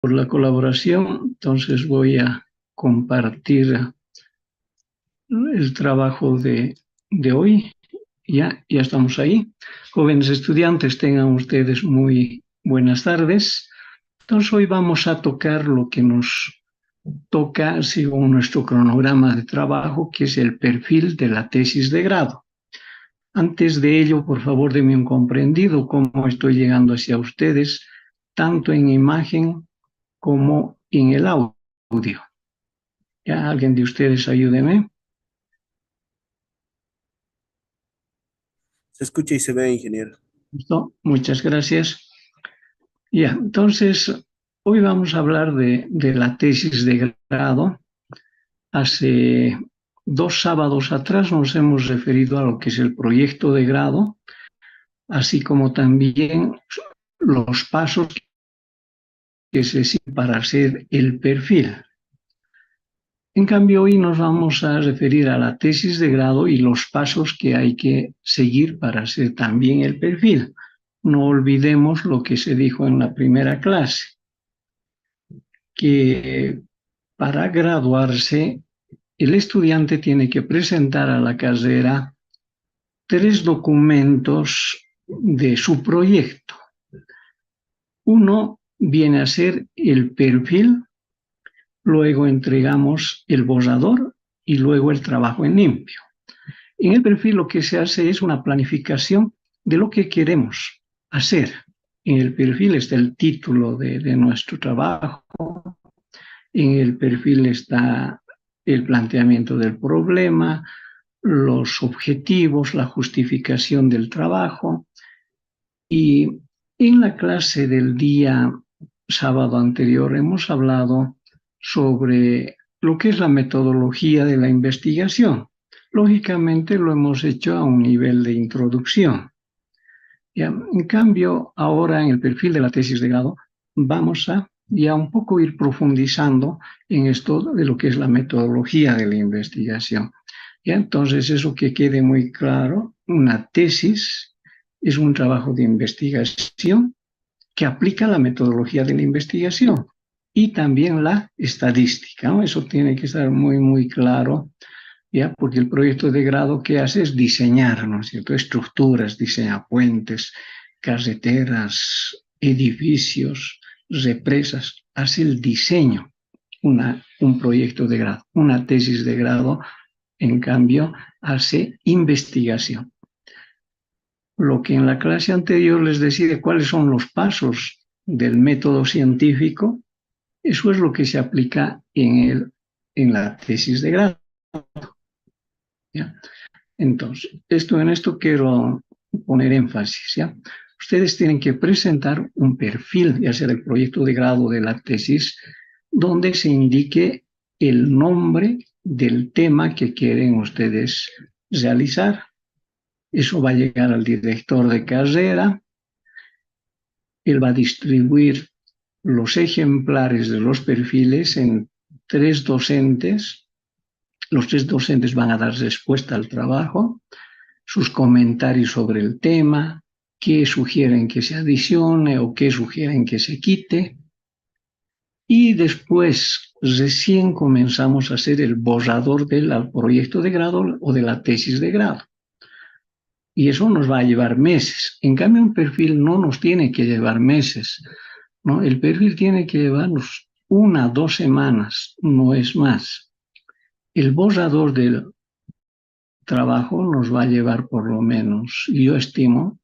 por la colaboración. Entonces voy a compartir el trabajo de hoy. Ya estamos ahí. Jóvenes estudiantes, tengan ustedes muy buenas tardes. Entonces hoy vamos a tocar lo que nos toca según nuestro cronograma de trabajo, que es el perfil de la tesis de grado. Antes de ello, por favor, denme un comprendido cómo estoy llegando hacia ustedes, tanto en imagen como en el audio. ¿Ya alguien de ustedes ayúdeme? Se escucha y se ve, ingeniero. ¿Listo? Muchas gracias. Ya, entonces, hoy vamos a hablar de la tesis de grado. Hace 2 sábados atrás nos hemos referido a lo que es el proyecto de grado, así como también los pasos que se siguen para hacer el perfil. En cambio, hoy nos vamos a referir a la tesis de grado y los pasos que hay que seguir para hacer también el perfil. No olvidemos lo que se dijo en la primera clase, que para graduarse el estudiante tiene que presentar a la carrera 3 documentos de su proyecto. Uno viene a ser el perfil, luego entregamos el borrador y luego el trabajo en limpio. En el perfil lo que se hace es una planificación de lo que queremos hacer. En el perfil está el título de nuestro trabajo, en el perfil está el planteamiento del problema, los objetivos, la justificación del trabajo. Y en la clase del día sábado anterior hemos hablado sobre lo que es la metodología de la investigación. Lógicamente lo hemos hecho a un nivel de introducción. Ya, en cambio, ahora en el perfil de la tesis de grado vamos a ya un poco ir profundizando en esto de lo que es la metodología de la investigación. Ya, entonces, eso que quede muy claro, una tesis es un trabajo de investigación que aplica la metodología de la investigación y también la estadística, ¿no? Eso tiene que estar muy, muy claro, ¿ya? Porque el proyecto de grado que hace es diseñar, ¿no es cierto? Estructuras, diseña puentes, carreteras, edificios, represas, hace el diseño, un proyecto de grado. Una tesis de grado, en cambio, hace investigación. Lo que en la clase anterior les decía de cuáles son los pasos del método científico, eso es lo que se aplica en la tesis de grado. ¿Ya? Entonces, en esto quiero poner énfasis, ¿ya? Ustedes tienen que presentar un perfil, ya sea del proyecto de grado de la tesis, donde se indique el nombre del tema que quieren ustedes realizar. Eso va a llegar al director de carrera, él va a distribuir los ejemplares de los perfiles en 3 docentes. Los 3 docentes van a dar respuesta al trabajo, sus comentarios sobre el tema, qué sugieren que se adicione o qué sugieren que se quite. Y después recién comenzamos a hacer el borrador del proyecto de grado o de la tesis de grado. Y eso nos va a llevar meses. En cambio, un perfil no nos tiene que llevar meses, ¿no? El perfil tiene que llevarnos 1 o 2 semanas, no es más. El borrador del trabajo nos va a llevar por lo menos, yo estimo,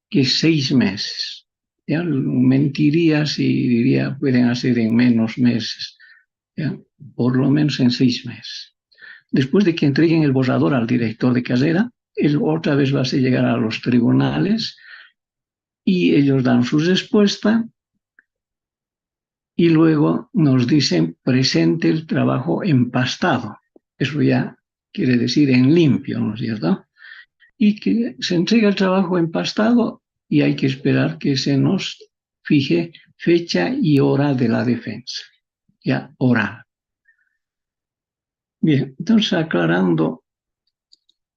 que 6 meses. ¿Ya? Mentiría si diría pueden hacer en menos meses, ¿ya? Por lo menos en 6 meses. Después de que entreguen el borrador al director de carrera, él otra vez va a llegar a los tribunales y ellos dan su respuesta y luego nos dicen presente el trabajo empastado. Eso ya quiere decir en limpio, ¿no es cierto? Y que se entrega el trabajo empastado y hay que esperar que se nos fije fecha y hora de la defensa, ya oral. Bien, entonces aclarando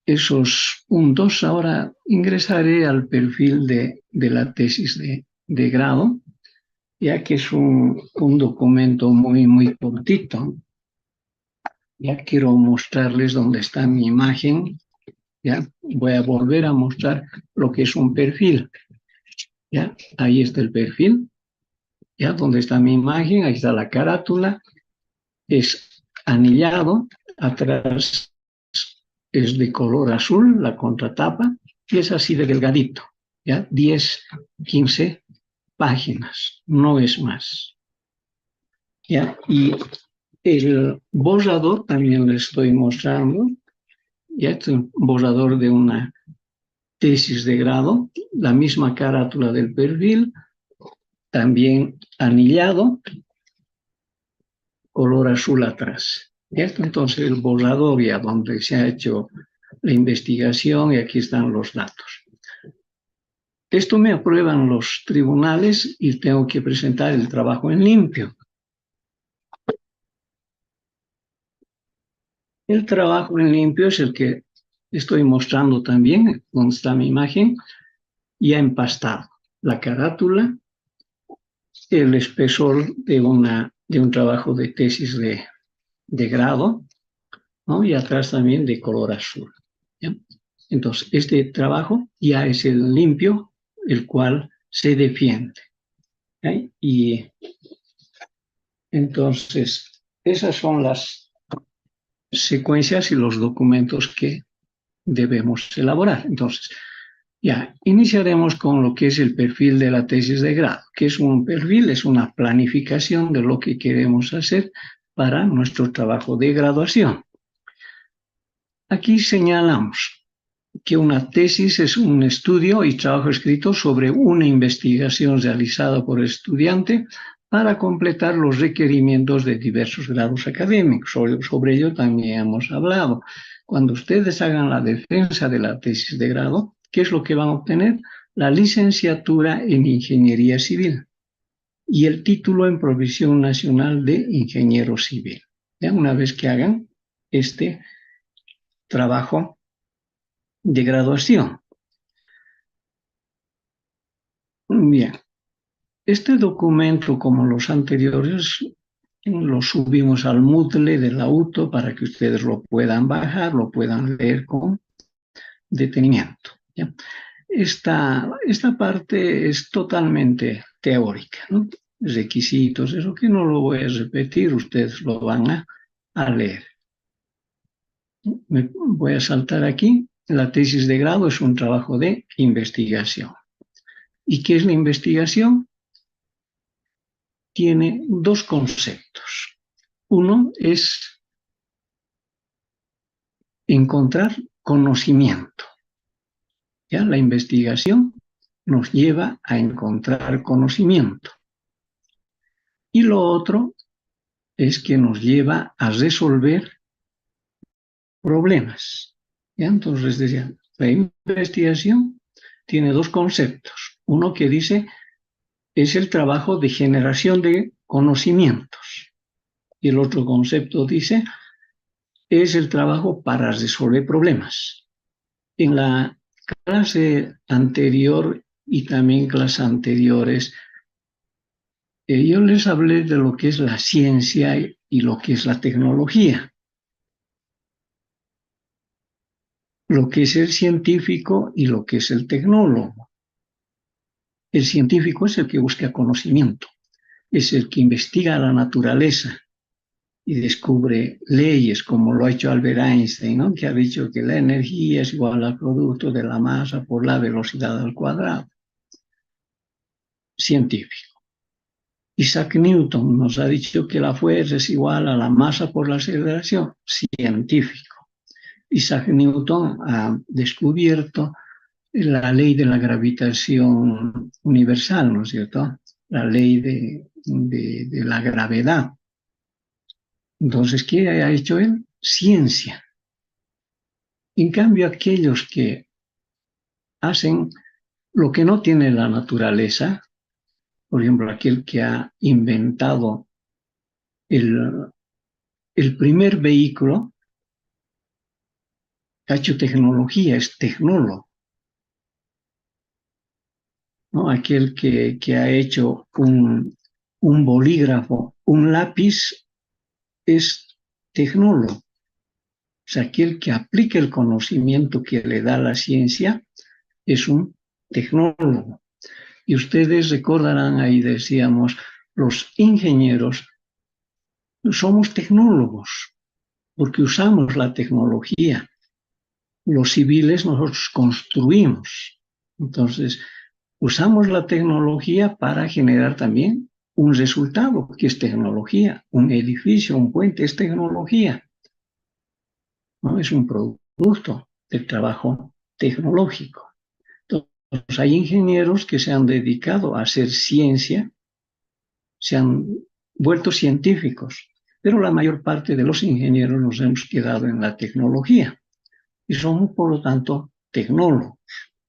esos puntos, ahora ingresaré al perfil de la tesis de grado ya que es un documento muy cortito. Ya quiero mostrarles dónde está mi imagen. Ya voy a volver a mostrar lo que es un perfil. Ya, ahí está el perfil. Ya, donde está mi imagen, ahí está la carátula. Es anillado, atrás es de color azul, la contratapa, y es así de delgadito. Ya, 10, 15 páginas, no es más. Ya, y el borrador también les estoy mostrando. Ya, este es un borrador de una tesis de grado, la misma carátula del perfil, también anillado, color azul atrás. ¿Cierto? Entonces el borrador ya donde se ha hecho la investigación y aquí están los datos. Esto me aprueban los tribunales y tengo que presentar el trabajo en limpio. El trabajo en limpio es el que estoy mostrando también, donde está mi imagen, ya empastado. La carátula, el espesor de un trabajo de tesis de grado, ¿no? Y atrás también de color azul. ¿Ya? Entonces, este trabajo ya es el limpio, el cual se defiende. ¿Ya? Y entonces, esas son las secuencias y los documentos que debemos elaborar. Entonces, ya, iniciaremos con lo que es el perfil de la tesis de grado, que es un perfil, es una planificación de lo que queremos hacer para nuestro trabajo de graduación. Aquí señalamos que una tesis es un estudio y trabajo escrito sobre una investigación realizada por el estudiante para completar los requerimientos de diversos grados académicos. Sobre ello también hemos hablado. Cuando ustedes hagan la defensa de la tesis de grado, ¿qué es lo que van a obtener? La licenciatura en Ingeniería Civil y el título en Provisión Nacional de Ingeniero Civil. ¿Ya? Una vez que hagan este trabajo de graduación. Bien, este documento, como los anteriores, lo subimos al Moodle de la UTO para que ustedes lo puedan bajar, lo puedan leer con detenimiento. ¿Ya? Esta parte es totalmente teórica, ¿no? Requisitos, eso que no lo voy a repetir, ustedes lo van a leer. Me voy a saltar aquí. La tesis de grado es un trabajo de investigación. ¿Y qué es la investigación? Tiene dos conceptos. Uno es encontrar conocimiento. ¿Ya? La investigación nos lleva a encontrar conocimiento. Y lo otro es que nos lleva a resolver problemas. ¿Ya? Entonces, decía, la investigación tiene dos conceptos. Uno que dice es el trabajo de generación de conocimientos. Y el otro concepto dice es el trabajo para resolver problemas. En la clase anterior y también clases anteriores, yo les hablé de lo que es la ciencia y lo que es la tecnología, lo que es el científico y lo que es el tecnólogo. El científico es el que busca conocimiento, es el que investiga la naturaleza y descubre leyes, como lo ha hecho Albert Einstein, ¿no? Que ha dicho que la energía es igual al producto de la masa por la velocidad al cuadrado. Científico. Isaac Newton nos ha dicho que la fuerza es igual a la masa por la aceleración. Científico. Isaac Newton ha descubierto la ley de la gravitación universal, ¿no es cierto? La ley de la gravedad. Entonces, ¿qué ha hecho él? Ciencia. En cambio, aquellos que hacen lo que no tiene la naturaleza, por ejemplo, aquel que ha inventado el, el primer vehículo, ha hecho tecnología, es tecnólogo, ¿no? Aquel que ha hecho un bolígrafo, un lápiz es tecnólogo. O sea, aquel que aplica el conocimiento que le da la ciencia es un tecnólogo. Y ustedes recordarán, ahí decíamos, los ingenieros somos tecnólogos porque usamos la tecnología. Los civiles nosotros construimos. Entonces, usamos la tecnología para generar también un resultado, que es tecnología. Un edificio, un puente es tecnología, ¿no? Es un producto del trabajo tecnológico. Entonces, hay ingenieros que se han dedicado a hacer ciencia, se han vuelto científicos, pero la mayor parte de los ingenieros nos hemos quedado en la tecnología y somos, por lo tanto, tecnólogos,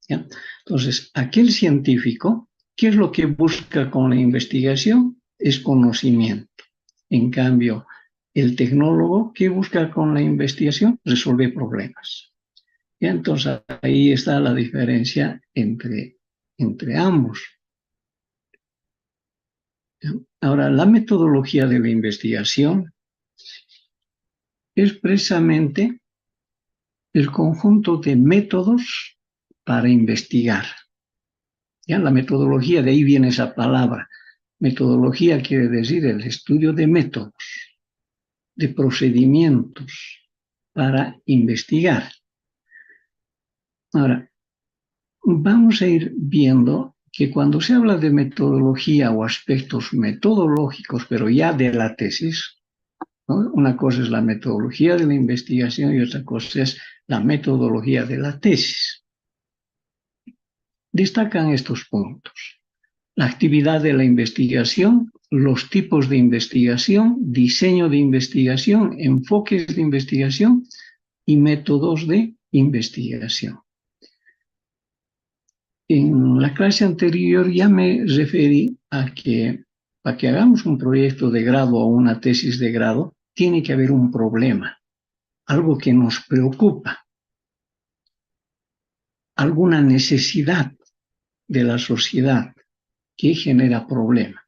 ¿ya? Entonces, aquel científico, ¿qué es lo que busca con la investigación? Es conocimiento. En cambio, el tecnólogo, ¿qué busca con la investigación? Resolver problemas. Y entonces ahí está la diferencia entre ambos. Ahora, la metodología de la investigación es precisamente el conjunto de métodos para investigar. ¿Ya? La metodología, de ahí viene esa palabra. Metodología quiere decir el estudio de métodos, de procedimientos para investigar. Ahora, vamos a ir viendo que cuando se habla de metodología o aspectos metodológicos, pero ya de la tesis, ¿no? Una cosa es la metodología de la investigación y otra cosa es la metodología de la tesis. Destacan estos puntos: la actividad de la investigación, los tipos de investigación, diseño de investigación, enfoques de investigación y métodos de investigación. En la clase anterior ya me referí a que para que hagamos un proyecto de grado o una tesis de grado, tiene que haber un problema, algo que nos preocupa, alguna necesidad de la sociedad que genera problema.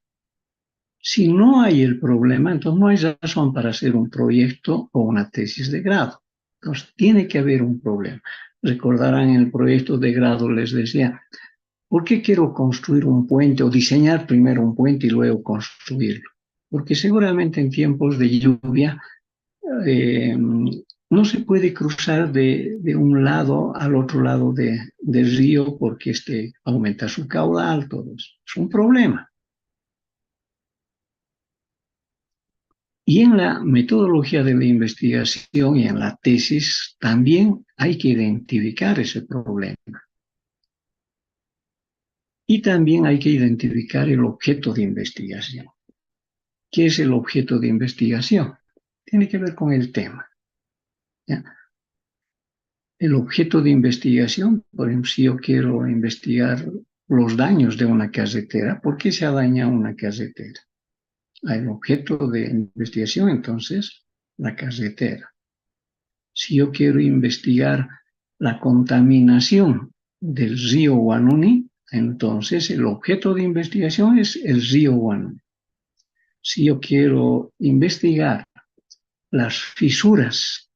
Si no hay el problema, entonces no hay razón para hacer un proyecto o una tesis de grado. Entonces tiene que haber un problema. Recordarán, en el proyecto de grado les decía, ¿por qué quiero construir un puente o diseñar primero un puente y luego construirlo? Porque seguramente en tiempos de lluvia no se puede cruzar de un lado al otro lado del río porque aumenta su caudal, todo eso. Es un problema. Y en la metodología de la investigación y en la tesis también hay que identificar ese problema. Y también hay que identificar el objeto de investigación. ¿Qué es el objeto de investigación? Tiene que ver con el tema, ¿ya? El objeto de investigación, por ejemplo, si yo quiero investigar los daños de una carretera, ¿por qué se ha dañado una carretera? El objeto de investigación, entonces, la carretera. Si yo quiero investigar la contaminación del río Guanuni, entonces el objeto de investigación es el río Guanuni. Si yo quiero investigar las fisuras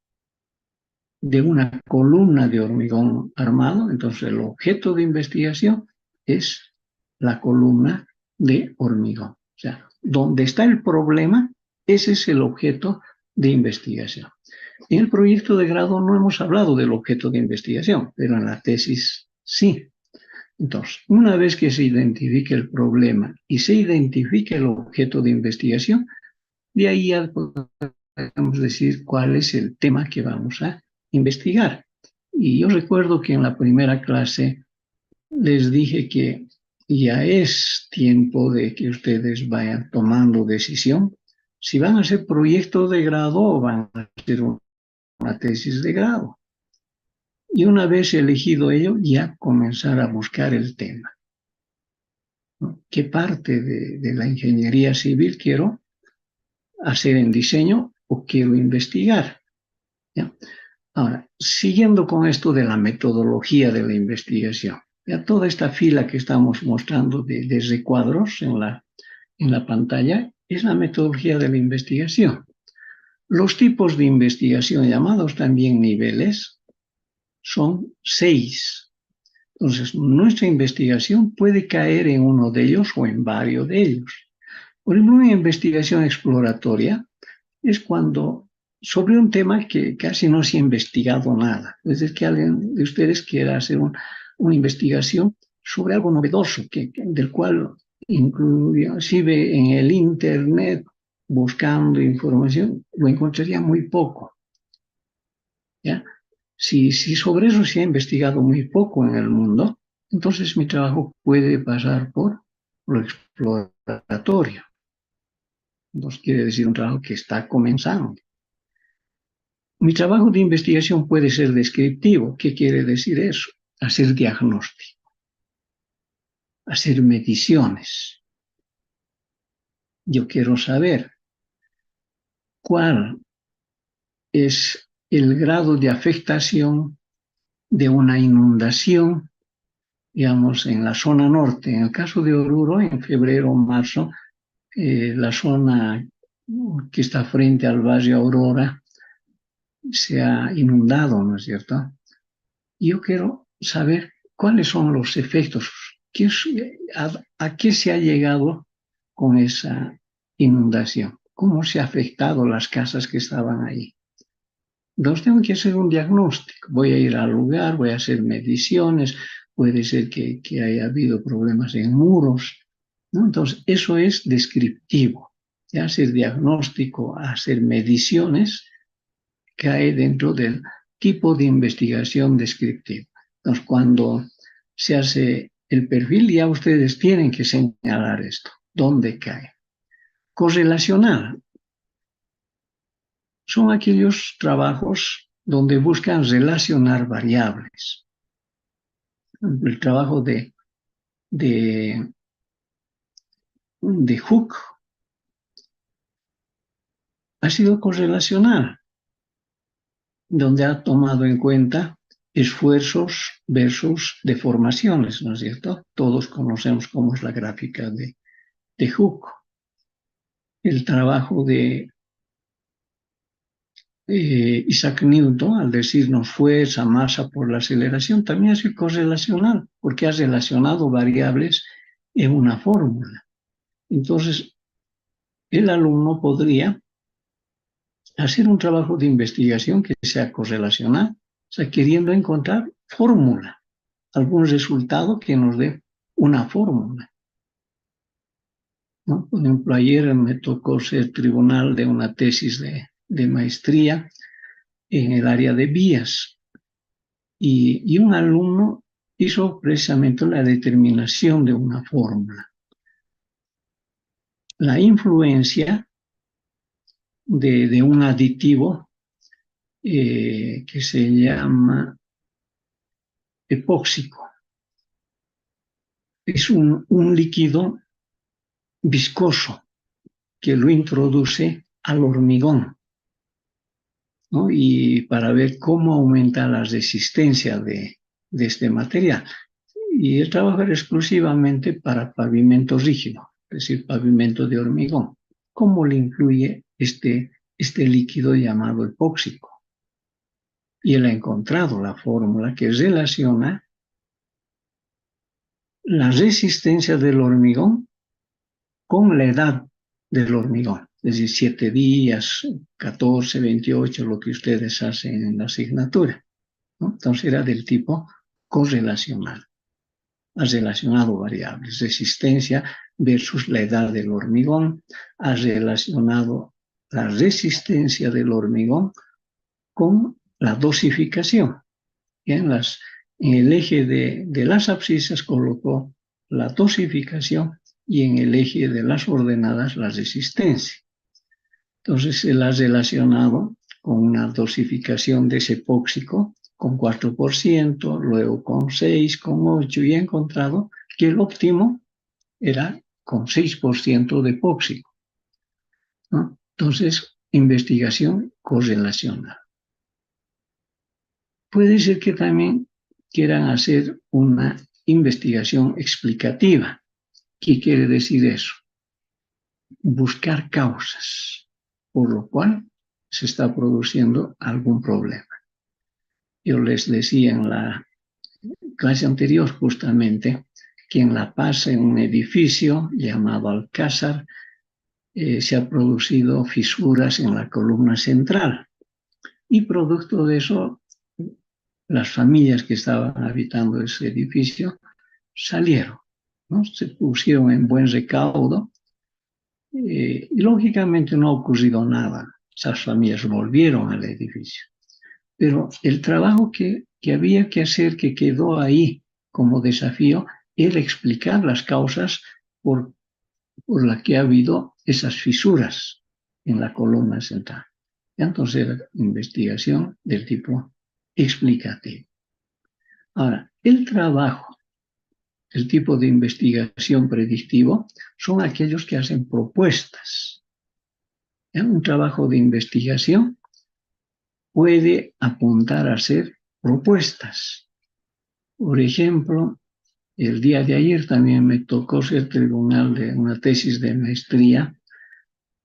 de una columna de hormigón armado, entonces el objeto de investigación es la columna de hormigón. O sea, donde está el problema, ese es el objeto de investigación. En el proyecto de grado no hemos hablado del objeto de investigación, pero en la tesis sí. Entonces, una vez que se identifique el problema y se identifique el objeto de investigación, de ahí ya podemos decir cuál es el tema que vamos a investigar. Y yo recuerdo que en la primera clase les dije que ya es tiempo de que ustedes vayan tomando decisión si van a hacer proyecto de grado o van a hacer una tesis de grado. Y una vez elegido ello, ya comenzar a buscar el tema, ¿no? ¿Qué parte de la ingeniería civil quiero hacer en diseño o quiero investigar? ¿Ya? Ahora, siguiendo con esto de la metodología de la investigación, ya toda esta fila que estamos mostrando de recuadros en la pantalla es la metodología de la investigación. Los tipos de investigación, llamados también niveles, son 6. Entonces, nuestra investigación puede caer en uno de ellos o en varios de ellos. Por ejemplo, una investigación exploratoria es cuando sobre un tema que casi no se ha investigado nada. Es decir, que alguien de ustedes quiera hacer una investigación sobre algo novedoso, del cual inclusive en el Internet, buscando información, lo encontraría muy poco. ¿Ya? Si sobre eso se ha investigado muy poco en el mundo, entonces mi trabajo puede pasar por lo exploratorio. Entonces quiere decir un trabajo que está comenzando. Mi trabajo de investigación puede ser descriptivo. ¿Qué quiere decir eso? Hacer diagnóstico, hacer mediciones. Yo quiero saber cuál es el grado de afectación de una inundación, digamos, en la zona norte. En el caso de Oruro, en febrero o marzo, la zona que está frente al Valle Aurora se ha inundado, ¿no es cierto? Yo quiero saber cuáles son los efectos, a qué se ha llegado con esa inundación, cómo se ha afectado las casas que estaban ahí. Entonces tengo que hacer un diagnóstico, voy a ir al lugar, voy a hacer mediciones, puede ser que haya habido problemas en muros, ¿no? Entonces eso es descriptivo, ya hacer diagnóstico, hacer mediciones, cae dentro del tipo de investigación descriptiva. Entonces, cuando se hace el perfil, ya ustedes tienen que señalar esto, dónde cae. Correlacional son aquellos trabajos donde buscan relacionar variables. El trabajo de Hooke ha sido correlacional, donde ha tomado en cuenta esfuerzos versus deformaciones, ¿no es cierto? Todos conocemos cómo es la gráfica de Hooke. El trabajo de Isaac Newton, al decirnos fuerza, masa por la aceleración, también es correlacional, porque ha relacionado variables en una fórmula. Entonces, el alumno podría hacer un trabajo de investigación que sea correlacional, o sea, queriendo encontrar fórmula, algún resultado que nos dé una fórmula, ¿no? Por ejemplo, ayer me tocó ser tribunal de una tesis de maestría en el área de vías y un alumno hizo precisamente la determinación de una fórmula. La influencia de un aditivo que se llama epóxico. Es un líquido viscoso que lo introduce al hormigón, ¿no? Y para ver cómo aumenta la resistencia de este material. Y el trabajo era exclusivamente para pavimento rígido, es decir, pavimento de hormigón. ¿Cómo le influye este líquido llamado epóxico? Y él ha encontrado la fórmula que relaciona la resistencia del hormigón con la edad del hormigón. Es decir, 7 días, 14, 28, lo que ustedes hacen en la asignatura, ¿no? Entonces era del tipo correlacional. Ha relacionado variables, resistencia versus la edad del hormigón, ha relacionado la resistencia del hormigón con la dosificación. En el eje de las abscisas colocó la dosificación y en el eje de las ordenadas la resistencia. Entonces se la ha relacionado con una dosificación de ese epóxico con 4%, luego con 6, con 8 y ha encontrado que el óptimo era con 6% de epóxico, ¿no? Entonces, investigación correlacional. Puede ser que también quieran hacer una investigación explicativa. ¿Qué quiere decir eso? buscar causas, por lo cual se está produciendo algún problema. Yo les decía en la clase anterior justamente que en La Paz, en un edificio llamado Alcázar, se han producido fisuras en la columna central y producto de eso las familias que estaban habitando ese edificio salieron, ¿no? Se pusieron en buen recaudo y lógicamente no ha ocurrido nada. Esas familias volvieron al edificio. Pero el trabajo que había que hacer, que quedó ahí como desafío, era explicar las causas por las que ha habido esas fisuras en la columna central. Entonces era investigación del tipo explicativo. Ahora, el tipo de investigación predictivo, son aquellos que hacen propuestas. Un trabajo de investigación puede apuntar a hacer propuestas. Por ejemplo, el día de ayer también me tocó ser tribunal de una tesis de maestría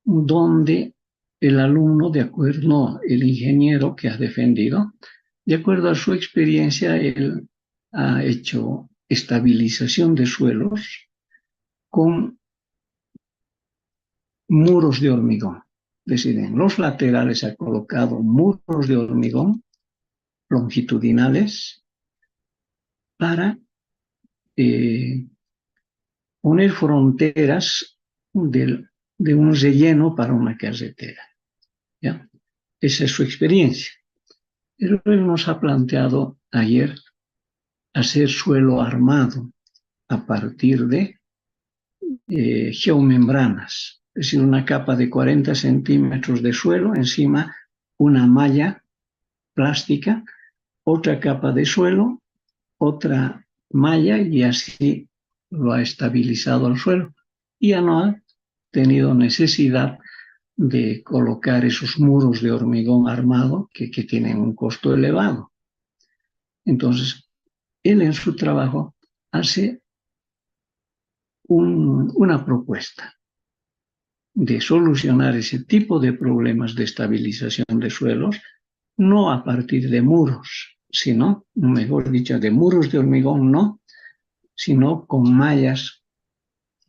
donde el alumno, el ingeniero que ha defendido, de acuerdo a su experiencia, él ha hecho estabilización de suelos con muros de hormigón. Es decir, en los laterales ha colocado muros de hormigón longitudinales para poner fronteras de un relleno para una carretera. ¿Ya? Esa es su experiencia. Pero él nos ha planteado ayer hacer suelo armado a partir de geomembranas, es decir, una capa de 40 centímetros de suelo, encima una malla plástica, otra capa de suelo, otra malla y así lo ha estabilizado el suelo. Y ya no ha tenido necesidad de colocar esos muros de hormigón armado que tienen un costo elevado. Entonces, él en su trabajo hace una propuesta de solucionar ese tipo de problemas de estabilización de suelos, no a partir de muros, sino, mejor dicho, de muros de hormigón no, sino con mallas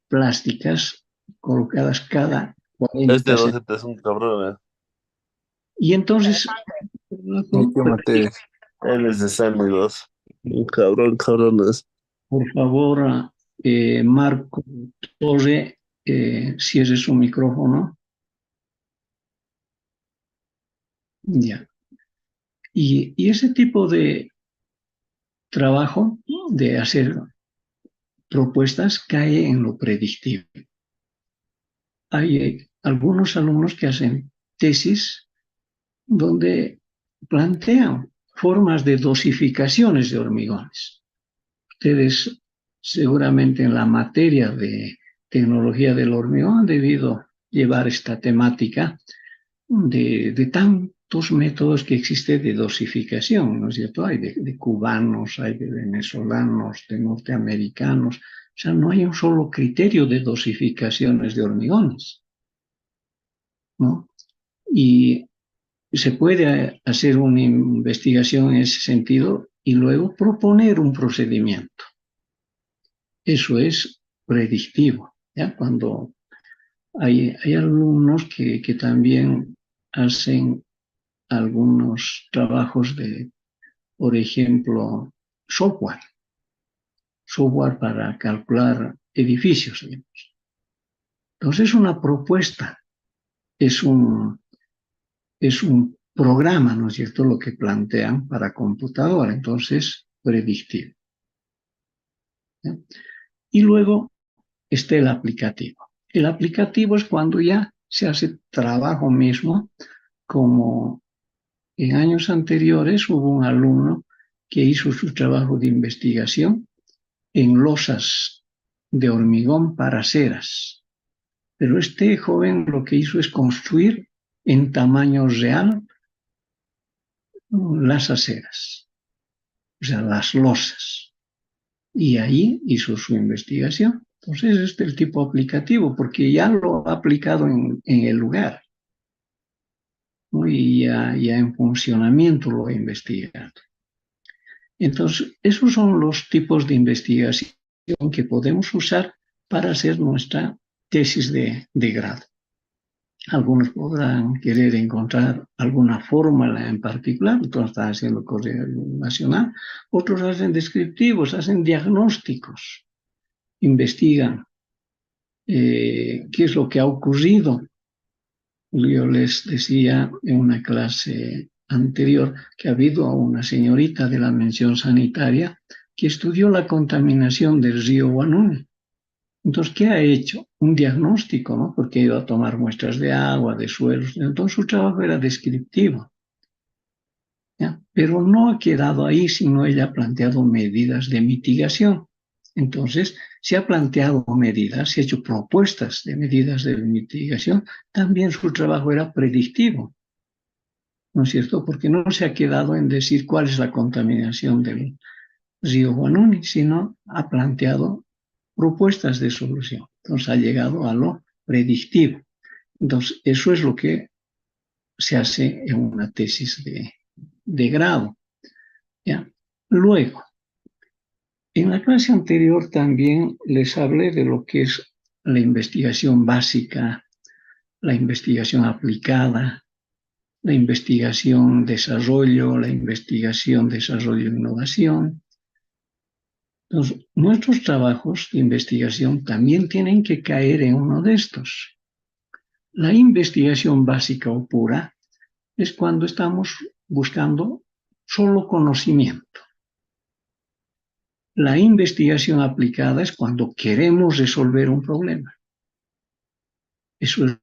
plásticas colocadas cada 40 Este centímetros. docente es un cabrón, Y entonces, ¿eh? ¿Qué materia? Él es de Sami 2. Un cabrón, cabrones. por favor, Marco Torre, cierre su micrófono. Ya. Y ese tipo de trabajo, de hacer propuestas, cae en lo predictivo. Hay algunos alumnos que hacen tesis donde plantean formas de dosificaciones de hormigones. Ustedes seguramente en la materia de tecnología del hormigón han debido llevar esta temática de tantos métodos que existe de dosificación, ¿no es cierto? Hay de cubanos, hay de venezolanos, de norteamericanos. O sea, no hay un solo criterio de dosificaciones de hormigones, ¿no? Y se puede hacer una investigación en ese sentido y luego proponer un procedimiento. Eso es predictivo, ¿ya? Cuando hay alumnos que también hacen algunos trabajos de, por ejemplo, software para calcular edificios, digamos. Entonces, una propuesta es un programa, ¿no es cierto?, lo que plantean para computadora, entonces, predictivo. ¿Ya? Y luego está el aplicativo. El aplicativo es cuando ya se hace trabajo mismo, como en años anteriores hubo un alumno que hizo su trabajo de investigación en losas de hormigón para aceras. Pero este joven lo que hizo es construir en tamaño real las aceras, o sea, las losas. Y ahí hizo su investigación. Entonces, este es el tipo aplicativo, porque ya lo ha aplicado en el lugar, ¿no? Y ya en funcionamiento lo ha investigado. Entonces, esos son los tipos de investigación que podemos usar para hacer nuestra tesis de grado. Algunos podrán querer encontrar alguna fórmula en particular, otros están haciendo correlacional, otros hacen descriptivos, hacen diagnósticos, investigan qué es lo que ha ocurrido. Yo les decía en una clase anterior que ha habido una señorita de la mención sanitaria que estudió la contaminación del río Guanuni. Entonces, ¿qué ha hecho? Un diagnóstico, ¿no? Porque ha ido a tomar muestras de agua, de suelos. Entonces, su trabajo era descriptivo, ¿ya? Pero no ha quedado ahí, sino ella ha planteado medidas de mitigación. Entonces, se ha planteado medidas, se ha hecho propuestas de medidas de mitigación. También su trabajo era predictivo, ¿no es cierto? Porque no se ha quedado en decir cuál es la contaminación del río Guanuni, sino ha planteado propuestas de solución. Entonces ha llegado a lo predictivo. Entonces eso es lo que se hace en una tesis de grado, ¿ya? Luego, en la clase anterior también les hablé de lo que es la investigación básica, la investigación aplicada, la investigación desarrollo, la investigación desarrollo innovación. Entonces, nuestros trabajos de investigación también tienen que caer en uno de estos. La investigación básica o pura es cuando estamos buscando solo conocimiento. La investigación aplicada es cuando queremos resolver un problema. Eso es.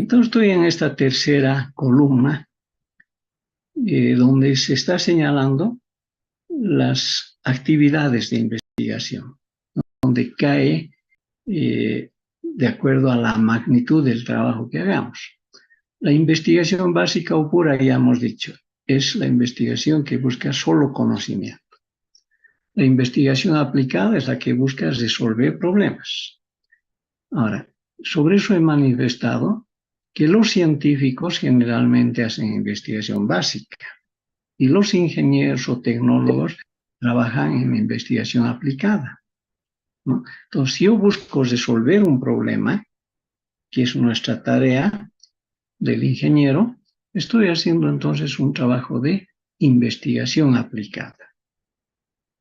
Entonces estoy en esta tercera columna donde se está señalando las actividades de investigación, donde cae de acuerdo a la magnitud del trabajo que hagamos. La investigación básica o pura, ya hemos dicho, es la investigación que busca solo conocimiento. La investigación aplicada es la que busca resolver problemas. Ahora, sobre eso he manifestado que los científicos generalmente hacen investigación básica y los ingenieros o tecnólogos trabajan en investigación aplicada, ¿no? Entonces, si yo busco resolver un problema, que es nuestra tarea del ingeniero, estoy haciendo entonces un trabajo de investigación aplicada.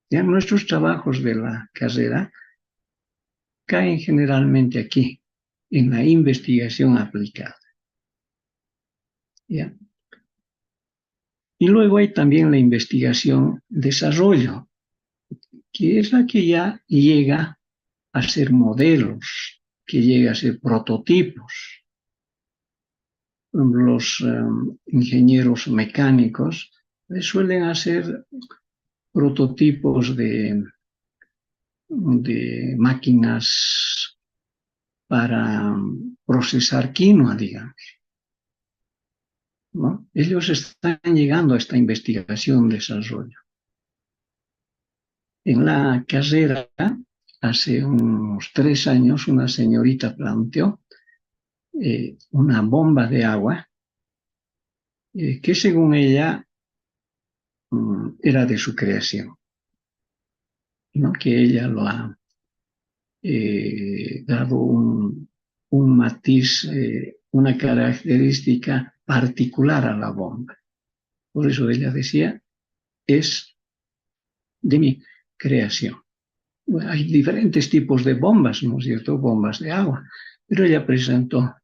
Ya nuestros trabajos de la carrera caen generalmente aquí, en la investigación aplicada. ¿Ya? Y luego hay también la investigación desarrollo, que es la que ya llega a ser modelos, que llega a ser prototipos. Los ingenieros mecánicos suelen hacer prototipos de máquinas para procesar quinoa, digamos. ¿no? Ellos están llegando a esta investigación, desarrollo. En la carrera, hace unos 3 años, una señorita planteó una bomba de agua que según ella era de su creación, ¿no? Que ella lo ha dado un matiz, una característica particular a la bomba. Por eso ella decía, es de mi creación. Bueno, hay diferentes tipos de bombas, ¿no es cierto? Bombas de agua. Pero ella presentó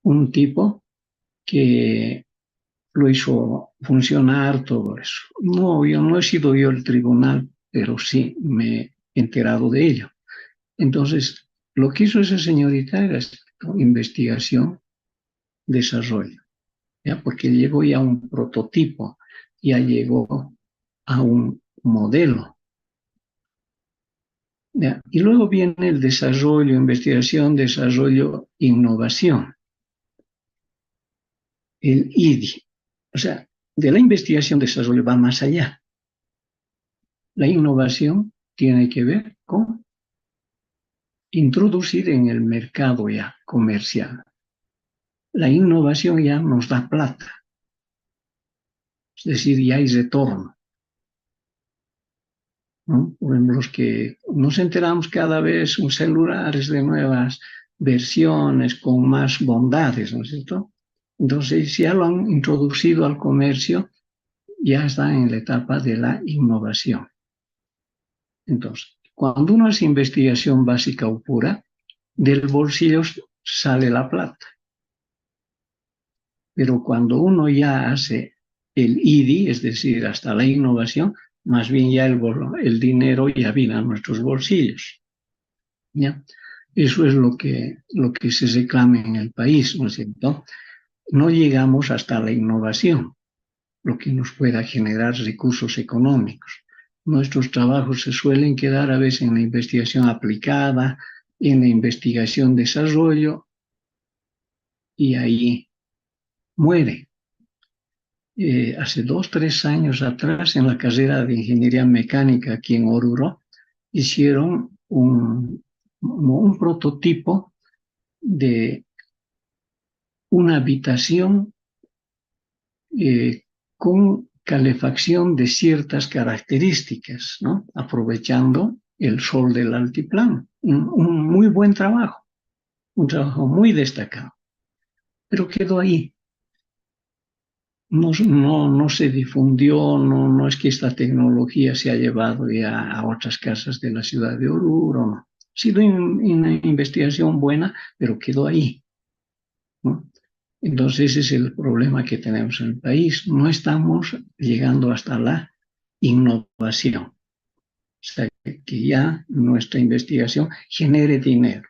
un tipo que lo hizo funcionar, todo eso. No, yo no he sido yo el tribunal, pero sí me he enterado de ello. Entonces, lo que hizo esa señorita era investigación, desarrollo, ¿ya? Porque llegó ya a un prototipo, ya llegó a un modelo. ¿Ya? Y luego viene el desarrollo, investigación, desarrollo, innovación, el IDI. O sea, de la investigación, desarrollo va más allá. La innovación tiene que ver con introducir en el mercado ya comercial. La innovación ya nos da plata, es decir, ya hay retorno, ¿no? Por ejemplo, los que nos enteramos cada vez un celulares de nuevas versiones con más bondades, ¿no es cierto? Entonces, si ya lo han introducido al comercio, ya está en la etapa de la innovación. Entonces, cuando uno hace investigación básica o pura, del bolsillo sale la plata. Pero cuando uno ya hace el IDI, es decir, hasta la innovación, más bien ya el dinero ya viene a nuestros bolsillos. ¿Ya? Eso es lo que se reclama en el país, ¿no es cierto? No llegamos hasta la innovación, lo que nos pueda generar recursos económicos. Nuestros trabajos se suelen quedar a veces en la investigación aplicada, en la investigación-desarrollo, y ahí muere. Hace 2, 3 años atrás, en la carrera de Ingeniería Mecánica aquí en Oruro, hicieron un prototipo de una habitación con calefacción de ciertas características, ¿no? Aprovechando el sol del altiplano. Un muy buen trabajo, un trabajo muy destacado, pero quedó ahí. No se difundió, no es que esta tecnología se ha llevado ya a otras casas de la ciudad de Oruro, no. Ha sido una investigación buena, pero quedó ahí, ¿no? Entonces ese es el problema que tenemos en el país. No estamos llegando hasta la innovación, o sea, que ya nuestra investigación genere dinero.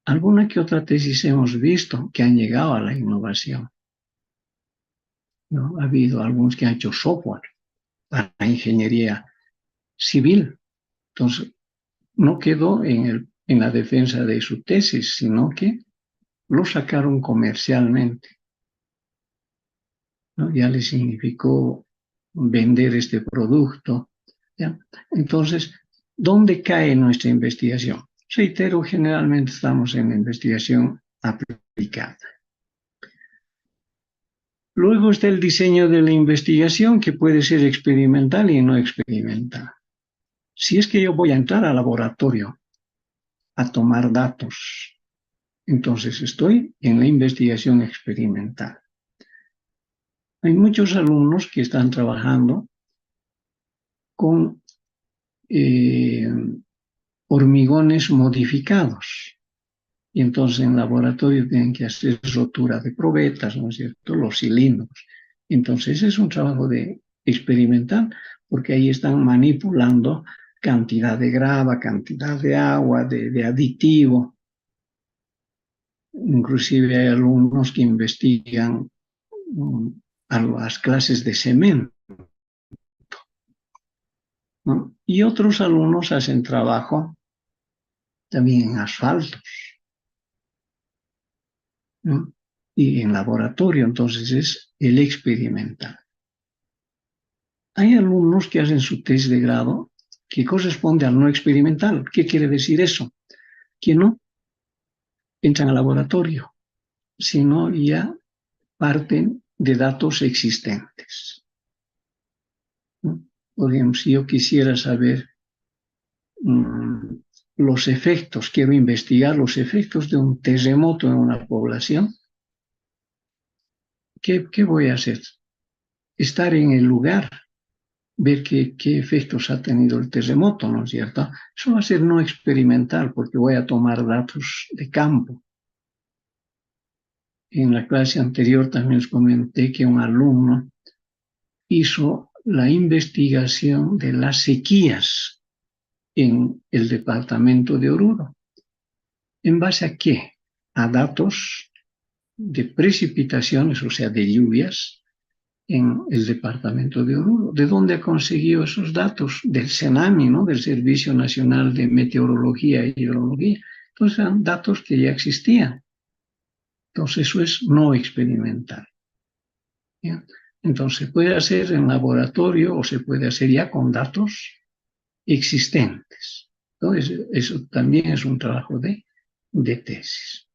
Alguna que otra tesis hemos visto que han llegado a la innovación, ¿no? Ha habido algunos que han hecho software para la ingeniería civil. Entonces, no quedó en la defensa de su tesis, sino que lo sacaron comercialmente, ¿no? Ya le significó vender este producto, ¿ya? Entonces, ¿dónde cae nuestra investigación? Reitero, generalmente estamos en la investigación aplicada. Luego está el diseño de la investigación, que puede ser experimental y no experimental. Si es que yo voy a entrar al laboratorio a tomar datos, entonces estoy en la investigación experimental. Hay muchos alumnos que están trabajando con hormigones modificados. Y entonces en laboratorio tienen que hacer rotura de probetas, ¿no es cierto? Los cilindros. Entonces es un trabajo de experimental, porque ahí están manipulando cantidad de grava, cantidad de agua, de aditivo. Inclusive hay alumnos que investigan a las clases de cemento, ¿no? Y otros alumnos hacen trabajo también en asfaltos, ¿no? y en laboratorio, entonces es el experimental. Hay alumnos que hacen su tesis de grado que corresponde al no experimental. ¿Qué quiere decir eso? Que no entran al laboratorio, sino ya parten de datos existentes. ¿No? Por ejemplo, si yo quisiera saber los efectos, quiero investigar los efectos de un terremoto en una población, ¿qué voy a hacer? Estar en el lugar, ver qué efectos ha tenido el terremoto, ¿no es cierto? Eso va a ser no experimental porque voy a tomar datos de campo. En la clase anterior también os comenté que un alumno hizo la investigación de las sequías en el departamento de Oruro. ¿En base a qué? A datos de precipitaciones, o sea, de lluvias en el departamento de Oruro. ¿De dónde ha conseguido esos datos? Del CENAMI, ¿no? Del Servicio Nacional de Meteorología y Hidrología. Entonces eran datos que ya existían. Entonces eso es no experimental. ¿Ya? Entonces se puede hacer en laboratorio o se puede hacer ya con datos existentes. Entonces eso también es un trabajo de tesis.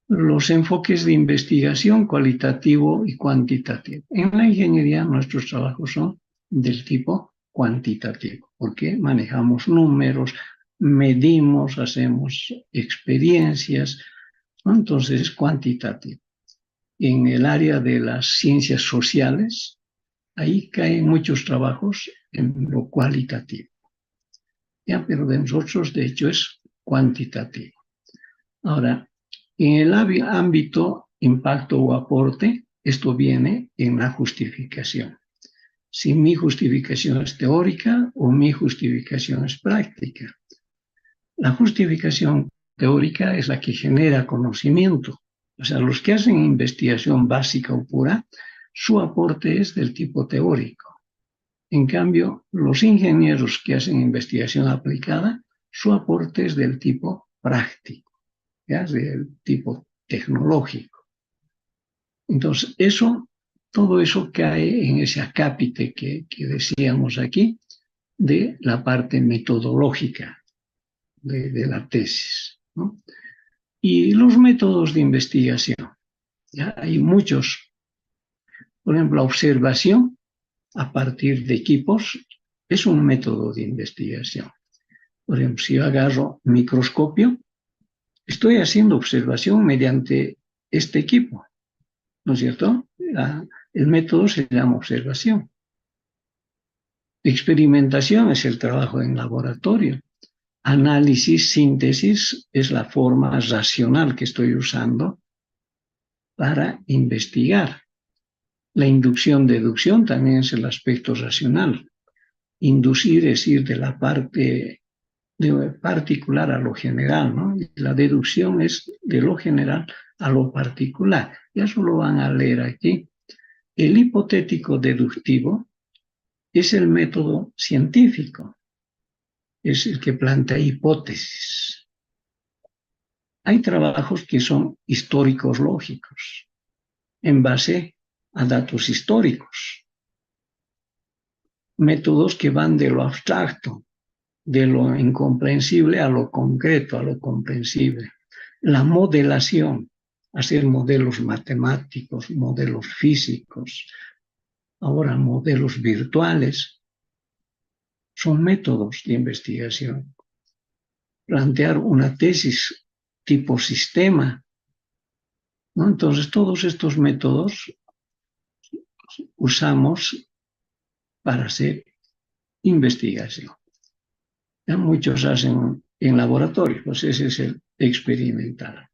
Los enfoques de investigación cualitativo y cuantitativo. En la ingeniería nuestros trabajos son del tipo cuantitativo, porque manejamos números, medimos, hacemos experiencias, ¿no? Entonces es cuantitativo. En el área de las ciencias sociales, ahí caen muchos trabajos en lo cualitativo. ¿Ya? Pero de nosotros, de hecho, es cuantitativo. Ahora, en el ámbito impacto o aporte, esto viene en la justificación. Si mi justificación es teórica o mi justificación es práctica. La justificación teórica es la que genera conocimiento. O sea, los que hacen investigación básica o pura, su aporte es del tipo teórico. En cambio, los ingenieros que hacen investigación aplicada, su aporte es del tipo práctico, ¿ya? Del tipo tecnológico. Entonces, todo eso cae en ese acápite que decíamos aquí de la parte metodológica de la tesis, ¿no? Y los métodos de investigación. ¿Ya? Hay muchos. Por ejemplo, la observación a partir de equipos es un método de investigación. Por ejemplo, si yo agarro microscopio, estoy haciendo observación mediante este equipo, ¿no es cierto? El método se llama observación. Experimentación es el trabajo en laboratorio. Análisis, síntesis es la forma racional que estoy usando para investigar. La inducción-deducción también es el aspecto racional. Inducir es ir de la parte de particular a lo general, ¿no? Y la deducción es de lo general a lo particular. Y eso lo van a leer aquí. El hipotético deductivo es el método científico, es el que plantea hipótesis. Hay trabajos que son históricos lógicos, en base a datos históricos. Métodos que van de lo abstracto, de lo incomprensible a lo concreto, a lo comprensible. La modelación, hacer modelos matemáticos, modelos físicos, ahora modelos virtuales, son métodos de investigación. Plantear una tesis tipo sistema, ¿no? Entonces, todos estos métodos usamos para hacer investigación. Ya muchos hacen en laboratorio, pues ese es el experimental.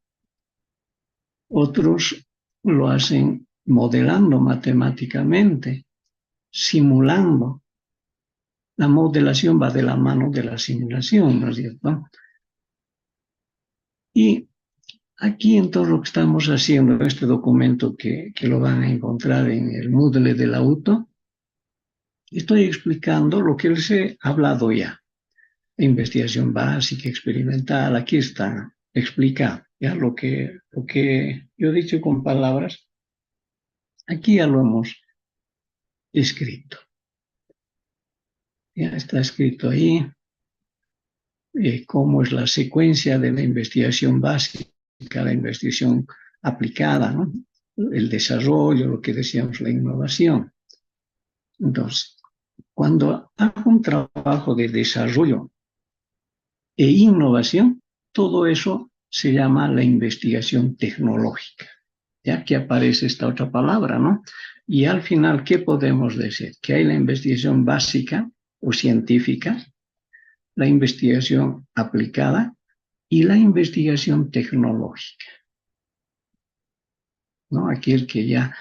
Otros lo hacen modelando matemáticamente, simulando. La modelación va de la mano de la simulación, ¿no es cierto? Y aquí entonces lo que estamos haciendo en este documento que lo van a encontrar en el Moodle del auto, estoy explicando lo que les he hablado ya. Investigación básica, experimental, aquí está explicado. Ya lo que yo he dicho con palabras, aquí ya lo hemos escrito. Ya está escrito ahí cómo es la secuencia de la investigación básica, la investigación aplicada, ¿no? El desarrollo, lo que decíamos, la innovación. Entonces, cuando hago un trabajo de desarrollo e innovación, todo eso se llama la investigación tecnológica, ya que aparece esta otra palabra, ¿no? Y al final, ¿qué podemos decir? Que hay la investigación básica o científica, la investigación aplicada y la investigación tecnológica, ¿no? Aquel que ya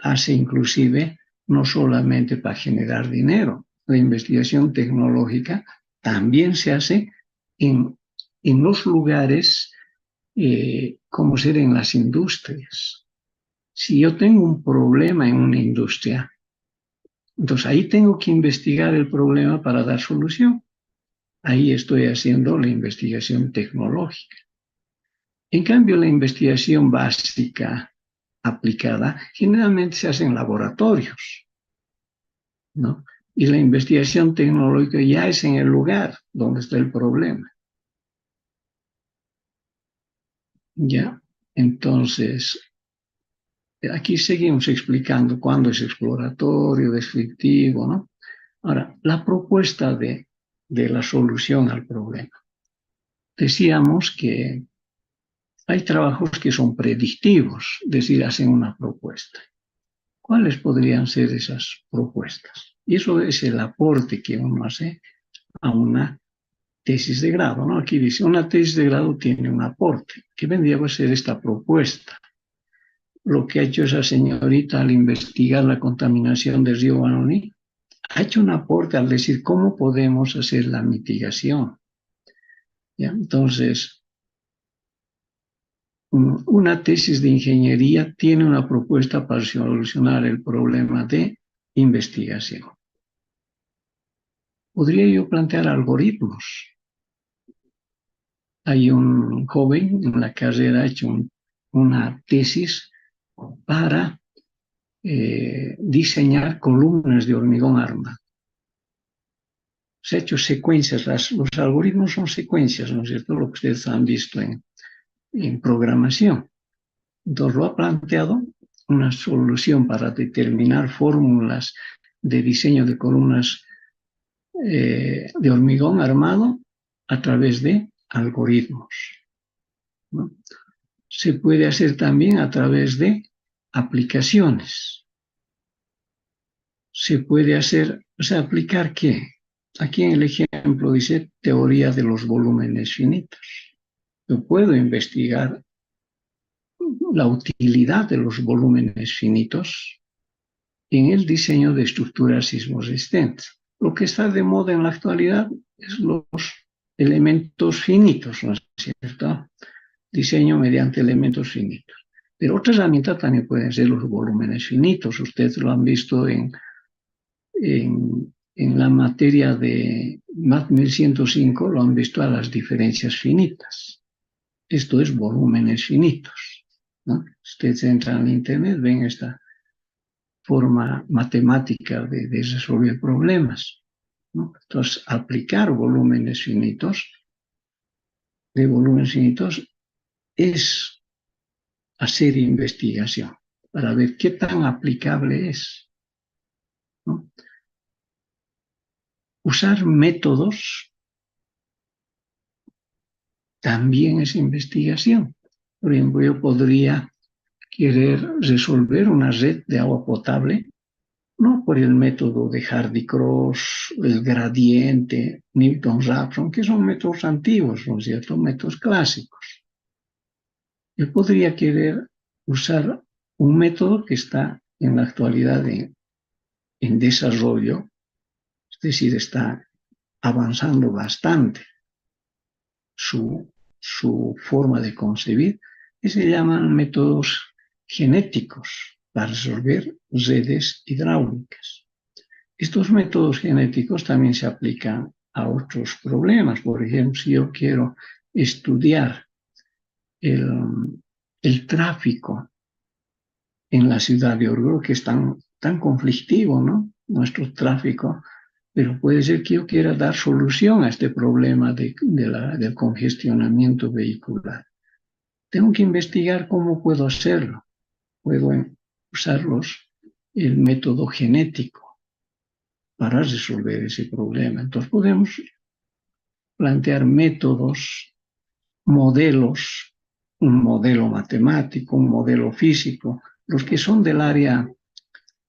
hace inclusive no solamente para generar dinero, la investigación tecnológica también se hace en los lugares como ser en las industrias. Si yo tengo un problema en una industria, entonces ahí tengo que investigar el problema para dar solución. Ahí estoy haciendo la investigación tecnológica. En cambio, la investigación básica aplicada generalmente se hace en laboratorios, ¿no? Y la investigación tecnológica ya es en el lugar donde está el problema. Ya, entonces, aquí seguimos explicando cuándo es exploratorio, descriptivo, ¿no? Ahora, la propuesta de la solución al problema. Decíamos que hay trabajos que son predictivos, es decir, hacen una propuesta. ¿Cuáles podrían ser esas propuestas? Y eso es el aporte que uno hace a una tesis de grado, ¿no? Aquí dice, una tesis de grado tiene un aporte. ¿Qué vendría a ser esta propuesta? Lo que ha hecho esa señorita al investigar la contaminación del río Guanoní, ha hecho un aporte al decir cómo podemos hacer la mitigación. ¿Ya? Entonces, una tesis de ingeniería tiene una propuesta para solucionar el problema de investigación. Podría yo plantear algoritmos. Hay un joven en la carrera ha hecho una tesis para diseñar columnas de hormigón armado. Se ha hecho secuencias, los algoritmos son secuencias, ¿no es cierto? Lo que ustedes han visto en programación. Entonces lo ha planteado una solución para determinar fórmulas de diseño de columnas de hormigón armado a través de algoritmos, ¿no? Se puede hacer también a través de aplicaciones. Se puede hacer, o sea, ¿aplicar qué? Aquí en el ejemplo dice teoría de los volúmenes finitos. Yo puedo investigar la utilidad de los volúmenes finitos en el diseño de estructuras sismoresistentes. Lo que está de moda en la actualidad es los elementos finitos, ¿no es cierto? Diseño mediante elementos finitos. Pero otra herramienta también pueden ser los volúmenes finitos. Ustedes lo han visto en la materia de MAT 1105, lo han visto a las diferencias finitas. Esto es volúmenes finitos, ¿no? Ustedes entran en Internet, ven esta forma matemática de resolver problemas, ¿no? Entonces, aplicar volúmenes finitos, de volúmenes finitos, es hacer investigación para ver qué tan aplicable es, ¿no? Usar métodos también es investigación. Por ejemplo, yo podría querer resolver una red de agua potable, no por el método de Hardy-Cross, el gradiente, Newton-Raphson, que son métodos antiguos, ¿no es cierto? Métodos clásicos. Yo podría querer usar un método que está en la actualidad en desarrollo, es decir, está avanzando bastante su forma de concebir, que se llaman métodos genéticos para resolver redes hidráulicas. Estos métodos genéticos también se aplican a otros problemas. Por ejemplo, si yo quiero estudiar el tráfico en la ciudad de Oruro, que es tan conflictivo, ¿no? Nuestro tráfico, pero puede ser que yo quiera dar solución a este problema del congestionamiento vehicular. Tengo que investigar cómo puedo hacerlo. Puedo usar el método genético para resolver ese problema. Entonces podemos plantear métodos, modelos, un modelo matemático, un modelo físico. Los que son del área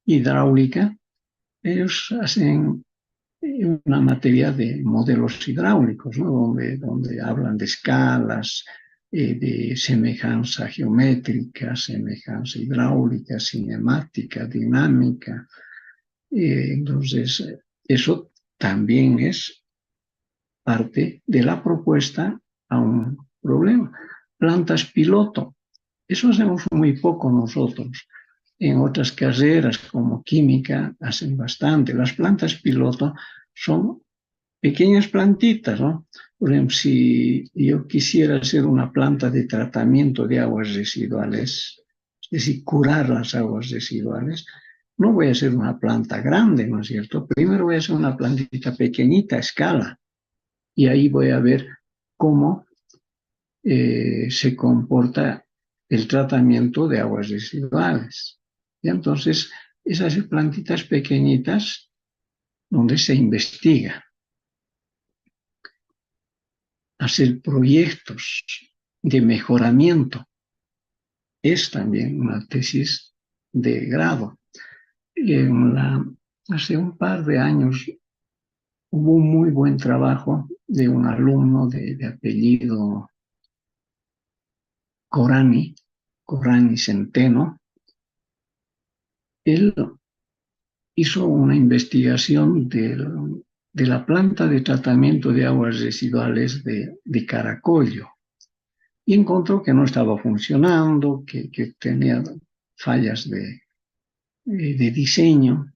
hidráulica, ellos hacen una materia de modelos hidráulicos, ¿no? donde hablan de escalas, de semejanza geométrica, semejanza hidráulica, cinemática, dinámica. Entonces, eso también es parte de la propuesta a un problema. Plantas piloto, eso hacemos muy poco nosotros. En otras carreras como química hacen bastante. Las plantas piloto son pequeñas plantitas, ¿no? Por ejemplo, si yo quisiera hacer una planta de tratamiento de aguas residuales, es decir, curar las aguas residuales, no voy a hacer una planta grande, ¿no es cierto? Primero voy a hacer una plantita pequeñita a escala y ahí voy a ver cómo se comporta el tratamiento de aguas residuales. Y entonces, esas plantitas pequeñitas donde se investiga, hacer proyectos de mejoramiento, es también una tesis de grado. Hace un par de años hubo un muy buen trabajo de un alumno de apellido Corani Centeno. Él hizo una investigación de la planta de tratamiento de aguas residuales de Caracollo y encontró que no estaba funcionando, que tenía fallas de diseño.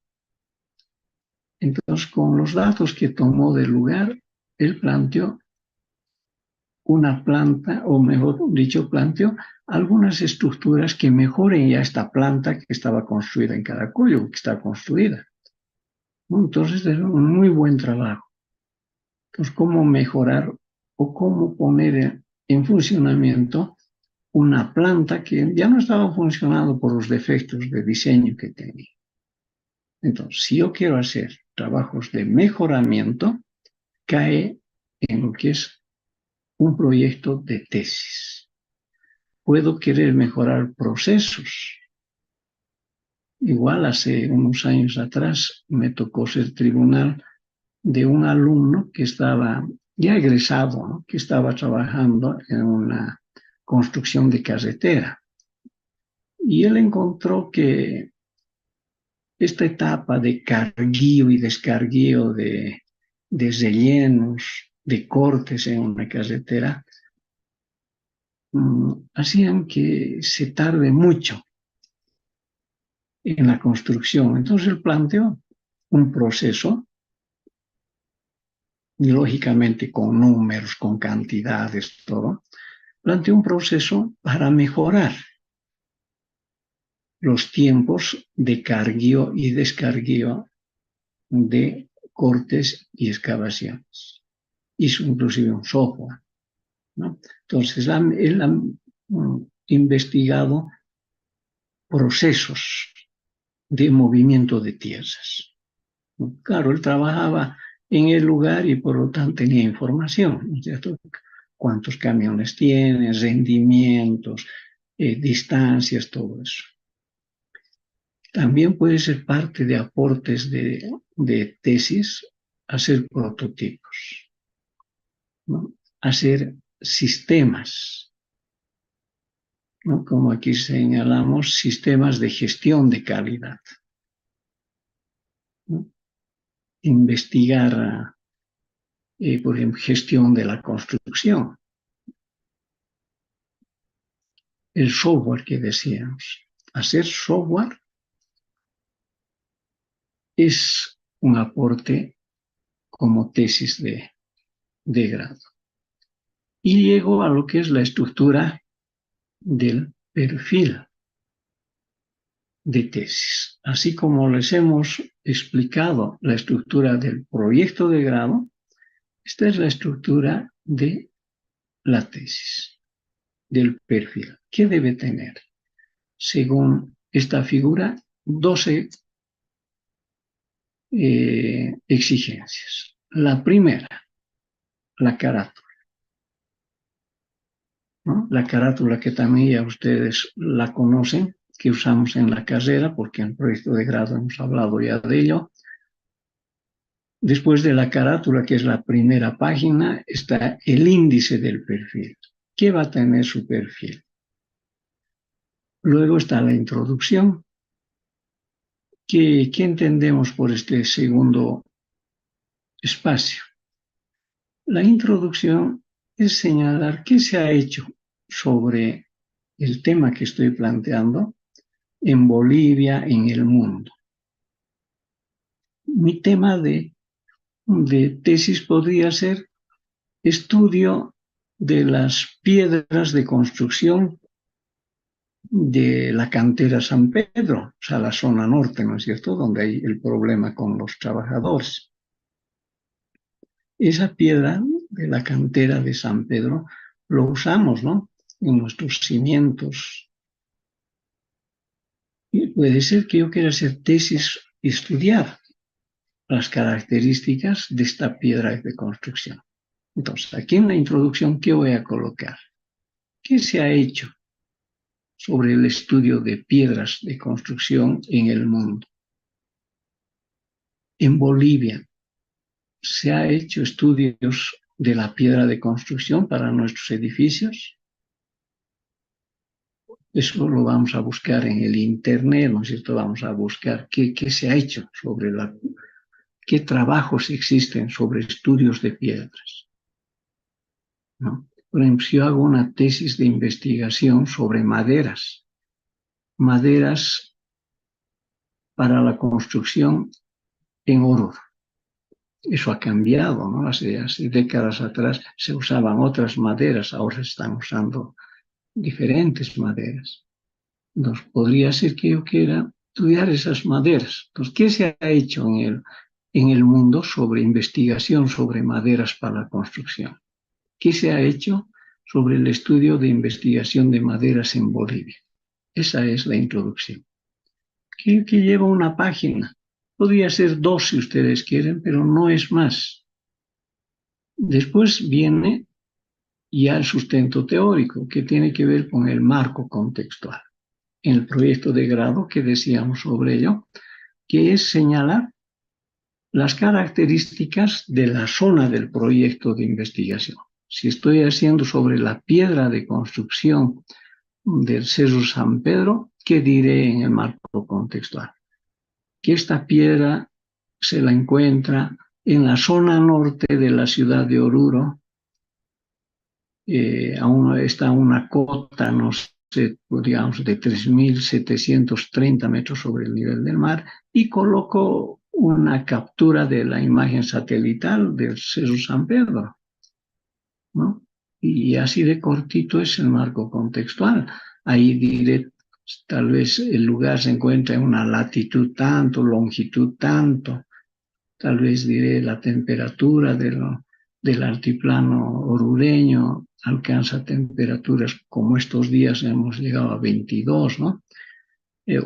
Entonces, con los datos que tomó del lugar, él planteó una planta, o mejor dicho, planteó algunas estructuras que mejoren ya esta planta que estaba construida en Caracollo, que está construida. Entonces, es un muy buen trabajo. Entonces, ¿cómo mejorar o cómo poner en funcionamiento una planta que ya no estaba funcionando por los defectos de diseño que tenía? Entonces, si yo quiero hacer trabajos de mejoramiento, cae en lo que es un proyecto de tesis. Puedo querer mejorar procesos. Igual hace unos años atrás me tocó ser tribunal de un alumno que estaba ya egresado, ¿no? Que estaba trabajando en una construcción de carretera. Y él encontró que esta etapa de carguío y descarguío de rellenos, de cortes en una carretera, hacían que se tarde mucho en la construcción. Entonces él planteó un proceso, y lógicamente con números, con cantidades, todo, planteó un proceso para mejorar los tiempos de carguío y descarguío de cortes y excavaciones. Hizo inclusive un software, ¿no? Entonces, él ha investigado procesos de movimiento de tierras. Claro, él trabajaba en el lugar y por lo tanto tenía información, ¿no es cierto? Cuántos camiones tiene, rendimientos, distancias, todo eso. También puede ser parte de aportes de tesis hacer prototipos, ¿no? Hacer sistemas, ¿no? Como aquí señalamos, sistemas de gestión de calidad, ¿no? Investigar, por ejemplo, gestión de la construcción, el software que decíamos. Hacer software es un aporte como tesis de grado. Y llego a lo que es la estructura del perfil de tesis. Así como les hemos explicado la estructura del proyecto de grado, esta es la estructura de la tesis, del perfil. ¿Qué debe tener? Según esta figura, 12 exigencias. La primera, la carátula, ¿no? La carátula que también ya ustedes la conocen, que usamos en la carrera, porque en el proyecto de grado hemos hablado ya de ello. Después de la carátula, que es la primera página, está el índice del perfil. ¿Qué va a tener su perfil? Luego está la introducción. ¿Qué entendemos por este segundo espacio? La introducción es señalar qué se ha hecho sobre el tema que estoy planteando en Bolivia, en el mundo. Mi tema de tesis podría ser estudio de las piedras de construcción de la cantera San Pedro, o sea, la zona norte, ¿no es cierto?, donde hay el problema con los trabajadores. Esa piedra de la cantera de San Pedro lo usamos, ¿no?, en nuestros cimientos. Y puede ser que yo quiera hacer tesis y estudiar las características de esta piedra de construcción. Entonces, aquí en la introducción, ¿qué voy a colocar? ¿Qué se ha hecho sobre el estudio de piedras de construcción en el mundo? En Bolivia se ha hecho estudios de la piedra de construcción para nuestros edificios. Eso lo vamos a buscar en el internet, ¿no es cierto? Vamos a buscar qué se ha hecho sobre qué trabajos existen sobre estudios de piedras, ¿no? Por ejemplo, si yo hago una tesis de investigación sobre maderas para la construcción en Oruro. Eso ha cambiado, ¿no? Hace décadas atrás se usaban otras maderas, ahora se están usando diferentes maderas. Entonces, podría ser que yo quiera estudiar esas maderas. Entonces, ¿qué se ha hecho en el mundo sobre investigación sobre maderas para la construcción? ¿Qué se ha hecho sobre el estudio de investigación de maderas en Bolivia? Esa es la introducción. Que lleva una página. Podría ser 2 si ustedes quieren, pero no es más. Después viene ya el sustento teórico, que tiene que ver con el marco contextual. En el proyecto de grado que decíamos sobre ello, que es señalar las características de la zona del proyecto de investigación. Si estoy haciendo sobre la piedra de construcción del Cerro San Pedro, ¿qué diré en el marco contextual? Que esta piedra se la encuentra en la zona norte de la ciudad de Oruro. Aún está una cota, no sé, digamos, de 3.730 metros sobre el nivel del mar, y coloco una captura de la imagen satelital del Cerro San Pedro, ¿no? Y así de cortito es el marco contextual. Ahí diré, tal vez el lugar se encuentra en una latitud tanto, longitud tanto, tal vez diré la temperatura del altiplano orureño alcanza temperaturas como estos días hemos llegado a 22, ¿no?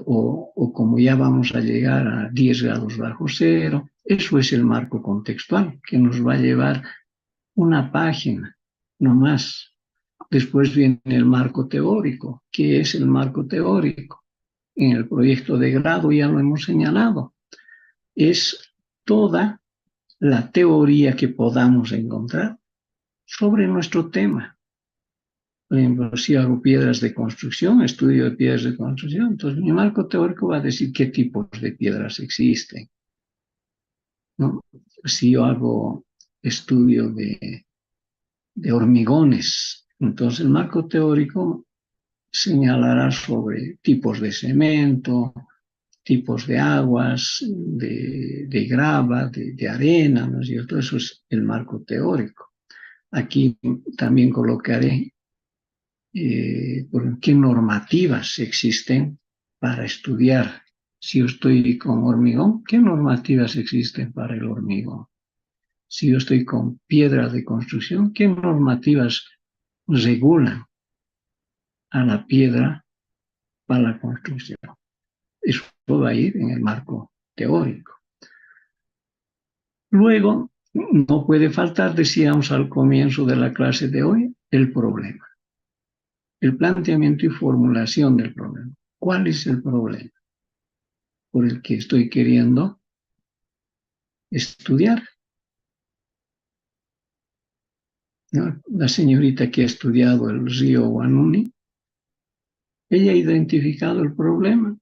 O como ya vamos a llegar a 10 grados bajo cero. Eso es el marco contextual que nos va a llevar una página, no más. Después viene el marco teórico. ¿Qué es el marco teórico? En el proyecto de grado ya lo hemos señalado. Es toda la teoría que podamos encontrar sobre nuestro tema. Por ejemplo, si hago piedras de construcción, estudio de piedras de construcción, entonces mi marco teórico va a decir qué tipos de piedras existen, ¿no? Si yo hago estudio de hormigones, entonces el marco teórico señalará sobre tipos de cemento, tipos de aguas, de grava, de arena, ¿no es cierto? Eso es el marco teórico. Aquí también colocaré ¿qué normativas existen para estudiar? Si yo estoy con hormigón, ¿qué normativas existen para el hormigón? Si yo estoy con piedra de construcción, ¿qué normativas regulan a la piedra para la construcción? Eso va a ir en el marco teórico. Luego, no puede faltar, decíamos al comienzo de la clase de hoy, el problema. El planteamiento y formulación del problema. ¿Cuál es el problema por el que estoy queriendo estudiar? ¿No? La señorita que ha estudiado el río Guanuni, ella ha identificado el problema,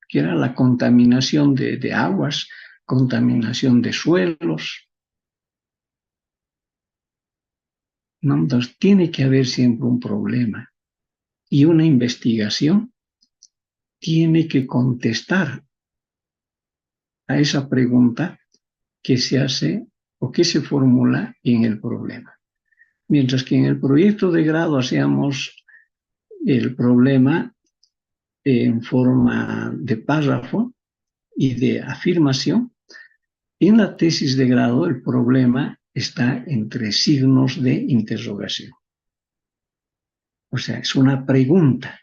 que era la contaminación de aguas, contaminación de suelos. ¿No? Entonces, tiene que haber siempre un problema. Y una investigación tiene que contestar a esa pregunta que se hace o que se formula en el problema. Mientras que en el proyecto de grado hacíamos el problema en forma de párrafo y de afirmación, en la tesis de grado el problema está entre signos de interrogación. O sea, es una pregunta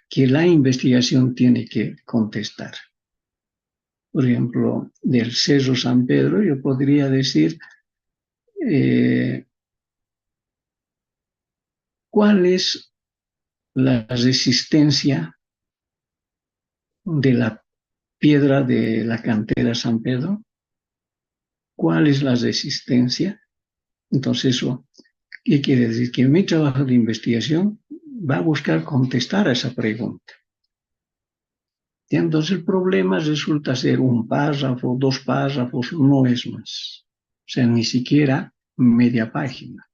que la investigación tiene que contestar. Por ejemplo, del Cerro San Pedro, yo podría decir cuál es la resistencia de la piedra de la cantera San Pedro, cuál es la resistencia. Entonces, eso, ¿qué quiere decir? Que mi trabajo de investigación va a buscar contestar a esa pregunta. Y entonces el problema resulta ser un párrafo, 2 párrafos, no es más. O sea, ni siquiera media página.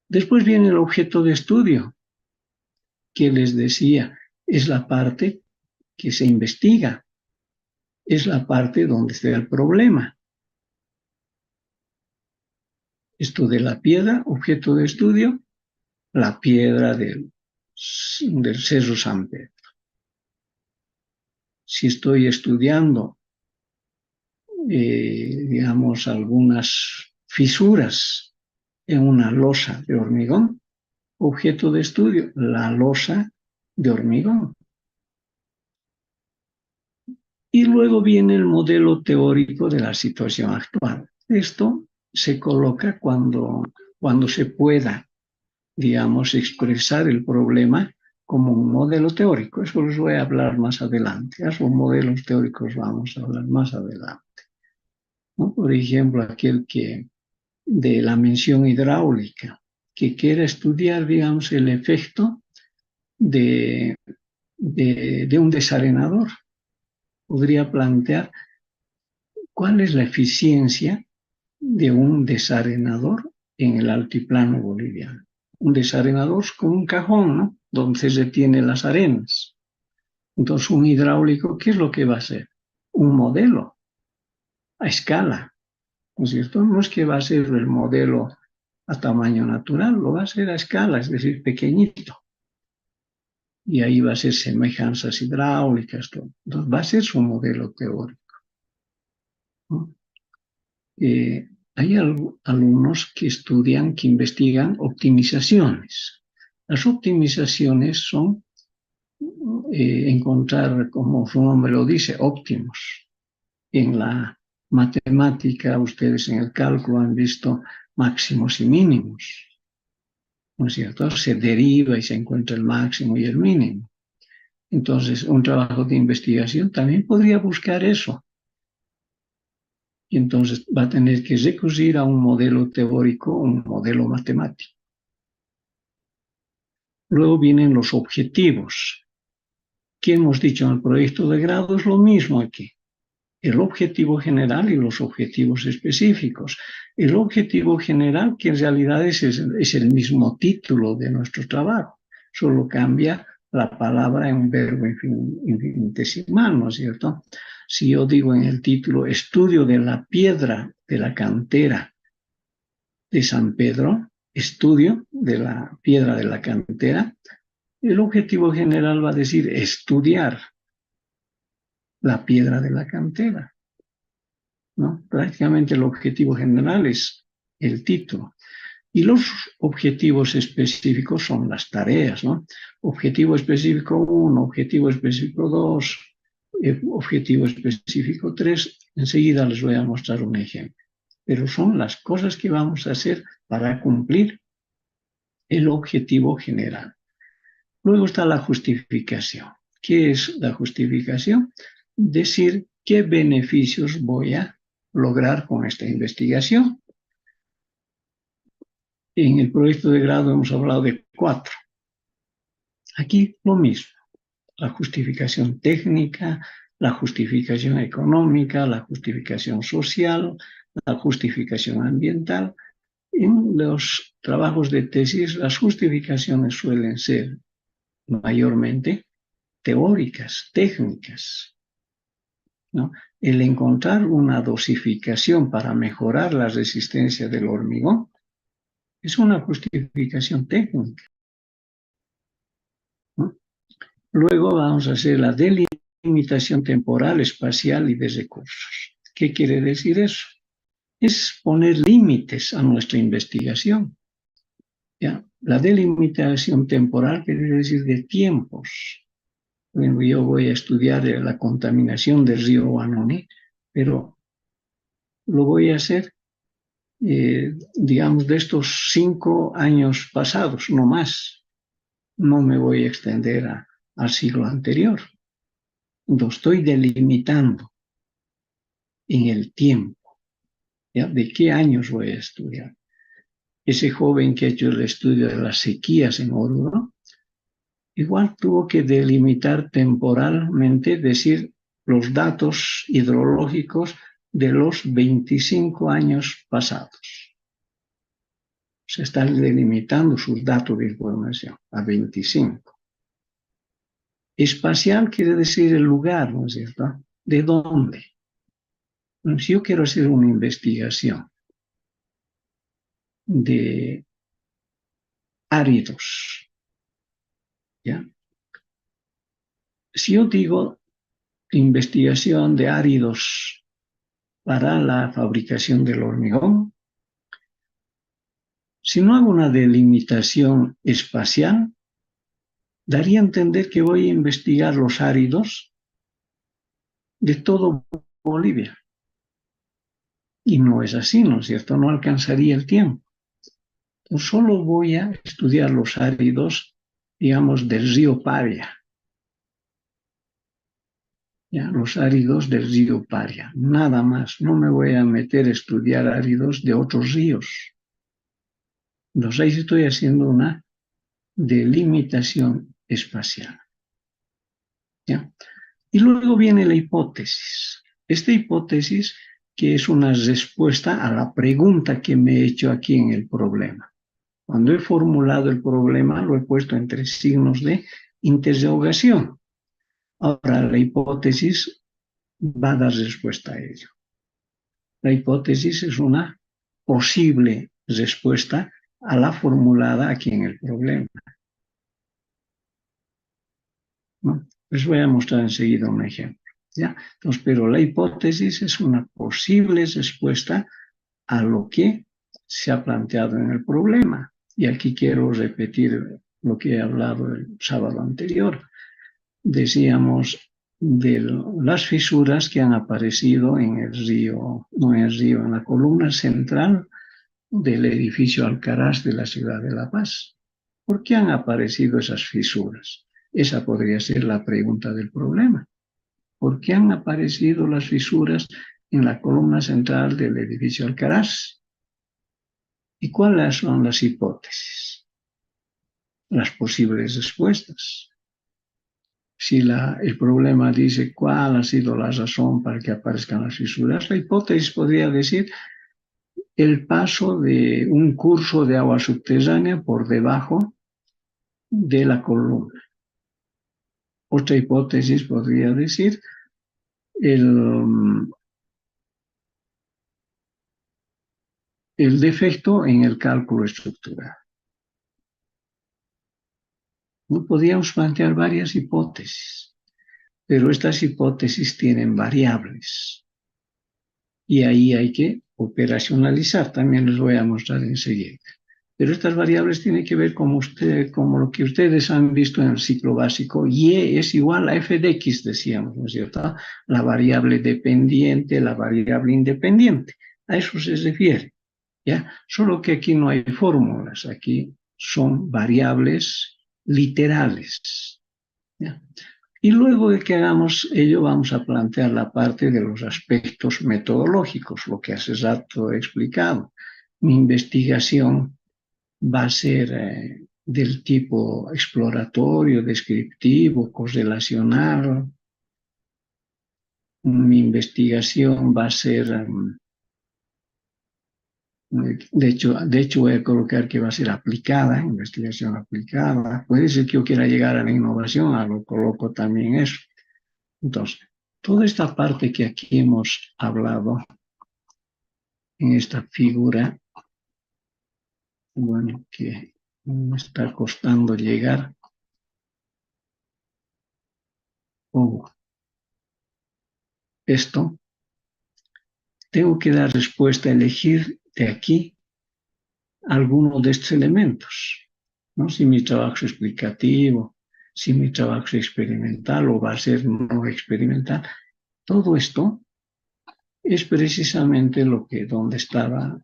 Después viene el objeto de estudio, que les decía, es la parte que se investiga, es la parte donde está el problema. Esto de la piedra, objeto de estudio, la piedra del Cerro San Pedro. Si estoy estudiando, digamos, algunas fisuras en una losa de hormigón, objeto de estudio, la losa de hormigón. Y luego viene el modelo teórico de la situación actual. Esto se coloca cuando se pueda, digamos, expresar el problema como un modelo teórico. Eso les voy a hablar más adelante. Esos modelos teóricos vamos a hablar más adelante, ¿no? Por ejemplo, aquel que de la mención hidráulica, que quiera estudiar, digamos, el efecto de un desarenador. Podría plantear cuál es la eficiencia de un desarenador en el altiplano boliviano. Un desarenador es como un cajón, ¿no? Donde se retiene las arenas. Entonces, un hidráulico, ¿qué es lo que va a hacer? Un modelo a escala, ¿no es cierto? No es que va a ser el modelo a tamaño natural, lo va a hacer a escala, es decir, pequeñito. Y ahí va a ser semejanzas hidráulicas, todo. Entonces, va a ser su modelo teórico, ¿no? Hay alumnos que estudian, que investigan optimizaciones. Las optimizaciones son encontrar, como su nombre lo dice, óptimos. En la matemática, ustedes en el cálculo han visto máximos y mínimos, ¿no es cierto? Se deriva y se encuentra el máximo y el mínimo. Entonces, un trabajo de investigación también podría buscar eso. Y entonces va a tener que recurrir a un modelo teórico, un modelo matemático. Luego vienen los objetivos. ¿Qué hemos dicho en el proyecto de grado? Es lo mismo aquí. El objetivo general y los objetivos específicos. El objetivo general, que en realidad es el mismo título de nuestro trabajo, solo cambia la palabra en un verbo infinitesimal, ¿no es cierto? Si yo digo en el título estudio de la piedra de la cantera de San Pedro, estudio de la piedra de la cantera, el objetivo general va a decir estudiar la piedra de la cantera, ¿no? Prácticamente el objetivo general es el título. Y los objetivos específicos son las tareas, ¿no? Objetivo específico 1, objetivo específico 2, objetivo específico 3. Enseguida les voy a mostrar un ejemplo. Pero son las cosas que vamos a hacer para cumplir el objetivo general. Luego está la justificación. ¿Qué es la justificación? Decir qué beneficios voy a lograr con esta investigación. En el proyecto de grado hemos hablado de 4. Aquí lo mismo. La justificación técnica, la justificación económica, la justificación social, la justificación ambiental. En los trabajos de tesis, las justificaciones suelen ser mayormente teóricas, técnicas, ¿no? El encontrar una dosificación para mejorar la resistencia del hormigón es una justificación técnica, ¿no? Luego vamos a hacer la delimitación temporal, espacial y de recursos. ¿Qué quiere decir eso? Es poner límites a nuestra investigación, ¿ya? La delimitación temporal quiere decir de tiempos. Bueno, yo voy a estudiar la contaminación del río Guanoní, pero lo voy a hacer, digamos, de estos 5 años pasados, no más. No me voy a extender al siglo anterior. Lo estoy delimitando en el tiempo, ¿ya? ¿De qué años voy a estudiar? Ese joven que ha hecho el estudio de las sequías en Oruro, igual tuvo que delimitar temporalmente, decir, los datos hidrológicos de los 25 años pasados. Se están delimitando sus datos de información a 25. Espacial quiere decir el lugar, ¿no es cierto? ¿De dónde? Bueno, si yo quiero hacer una investigación de áridos, ¿ya? Si yo digo investigación de áridos para la fabricación del hormigón, si no hago una delimitación espacial, daría a entender que voy a investigar los áridos de todo Bolivia. Y no es así, ¿no es cierto? No alcanzaría el tiempo. Entonces, solo voy a estudiar los áridos, digamos, del río Paria. Ya, los áridos del río Paria, nada más. No me voy a meter a estudiar áridos de otros ríos. Entonces ahí estoy haciendo una delimitación espacial, ¿ya? Y luego viene la hipótesis. Esta hipótesis que es una respuesta a la pregunta que me he hecho aquí en el problema. Cuando he formulado el problema, lo he puesto entre signos de interrogación. Ahora, la hipótesis va a dar respuesta a ello. La hipótesis es una posible respuesta a la formulada aquí en el problema, ¿no? Les voy a mostrar enseguida un ejemplo, ¿ya? Entonces, pero la hipótesis es una posible respuesta a lo que se ha planteado en el problema. Y aquí quiero repetir lo que he hablado el sábado anterior. Decíamos de las fisuras que han aparecido en el río, no en el río, en la columna central del edificio Alcaraz de la ciudad de La Paz. ¿Por qué han aparecido esas fisuras? Esa podría ser la pregunta del problema. ¿Por qué han aparecido las fisuras en la columna central del edificio Alcaraz? ¿Y cuáles son las hipótesis? Las posibles respuestas. Si el problema dice cuál ha sido la razón para que aparezcan las fisuras, la hipótesis podría decir el paso de un curso de agua subterránea por debajo de la columna. Otra hipótesis podría decir el defecto en el cálculo estructural. No podíamos plantear varias hipótesis, pero estas hipótesis tienen variables y ahí hay que operacionalizar. También les voy a mostrar enseguida. Pero estas variables tienen que ver como lo que ustedes han visto en el ciclo básico. Y es igual a f de x, decíamos, ¿no es cierto? La variable dependiente, la variable independiente. A eso se refiere, ¿ya? Solo que aquí no hay fórmulas, aquí son variables literales, ¿ya? Y luego de que hagamos ello, vamos a plantear la parte de los aspectos metodológicos, lo que hace rato he explicado. Mi investigación va a ser del tipo exploratorio, descriptivo, correlacional. Mi investigación va a ser, de hecho voy a colocar que va a ser aplicada, investigación aplicada. Puede ser que yo quiera llegar a la innovación, lo coloco también eso. Entonces, toda esta parte que aquí hemos hablado en esta figura, bueno, que me está costando llegar. Esto, tengo que dar respuesta, elegir de aquí alguno de estos elementos, ¿no? Si mi trabajo es explicativo, si mi trabajo es experimental o va a ser no experimental. Todo esto es precisamente donde estaba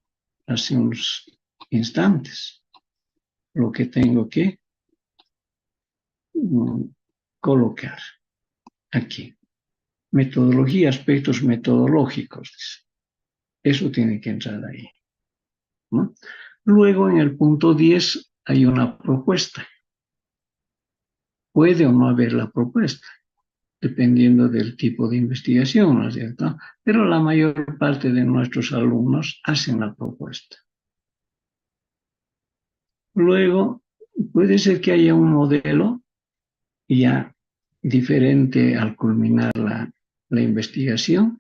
hace unos instantes, lo que tengo que colocar aquí. Metodología, aspectos metodológicos. Eso tiene que entrar ahí, ¿no? Luego, en el punto 10 hay una propuesta. Puede o no haber la propuesta, dependiendo del tipo de investigación, ¿no es cierto? Pero la mayor parte de nuestros alumnos hacen la propuesta. Luego, puede ser que haya un modelo ya diferente al culminar la investigación.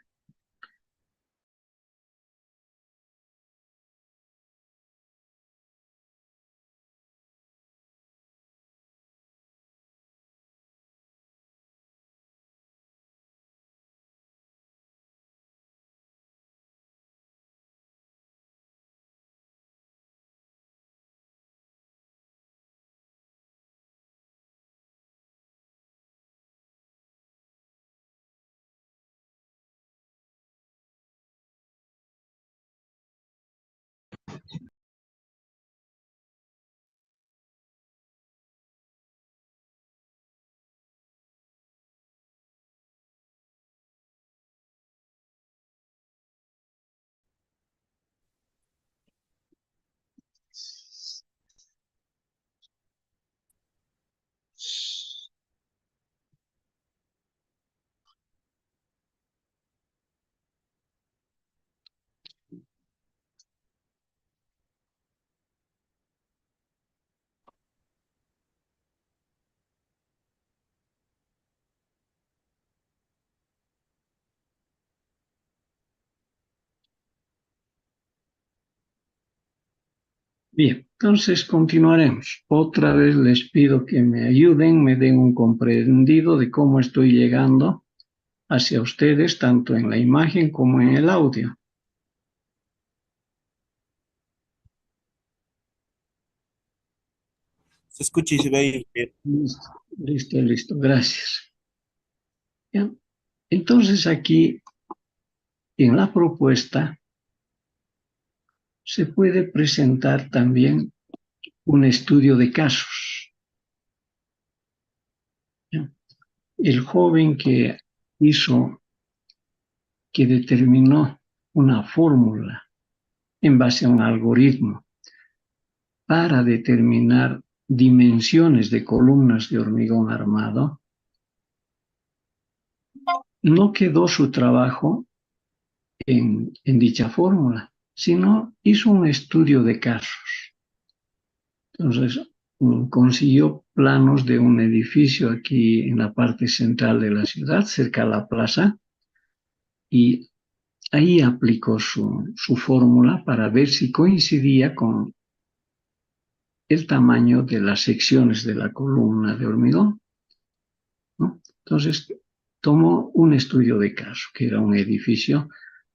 Bien, entonces continuaremos. Otra vez les pido que me ayuden, me den un comprendido de cómo estoy llegando hacia ustedes, tanto en la imagen como en el audio. Se escucha y se ve bien. Listo, gracias. Bien. Entonces aquí, en la propuesta, se puede presentar también un estudio de casos. Bien. El joven que determinó una fórmula en base a un algoritmo para determinar dimensiones de columnas de hormigón armado, no quedó su trabajo en dicha fórmula, sino hizo un estudio de casos. Entonces, consiguió planos de un edificio aquí en la parte central de la ciudad, cerca de la plaza, y ahí aplicó su fórmula para ver si coincidía con el tamaño de las secciones de la columna de hormigón, ¿no? Entonces, tomó un estudio de caso, que era un edificio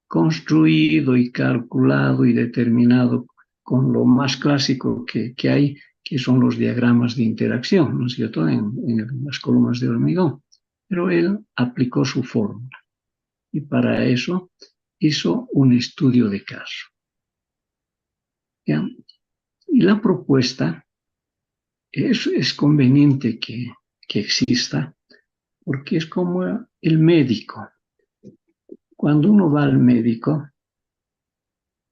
construido y calculado y determinado con lo más clásico que hay, que son los diagramas de interacción, ¿no es cierto?, en las columnas de hormigón. Pero él aplicó su fórmula y para eso hizo un estudio de caso. ¿Ya? Y la propuesta es conveniente que exista porque es como el médico. Cuando uno va al médico,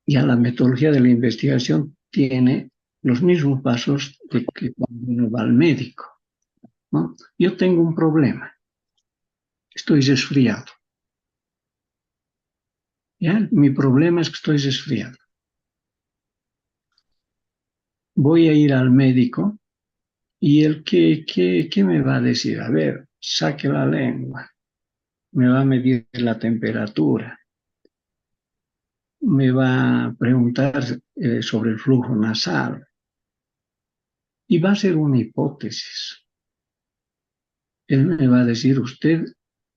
ya la metodología de la investigación tiene los mismos pasos de que cuando uno va al médico, ¿no? Yo tengo un problema, estoy resfriado. ¿Ya? Mi problema es que estoy resfriado. Voy a ir al médico y él, ¿qué me va a decir? A ver, saque la lengua, me va a medir la temperatura, me va a preguntar sobre el flujo nasal y va a ser una hipótesis. Él me va a decir, ¿usted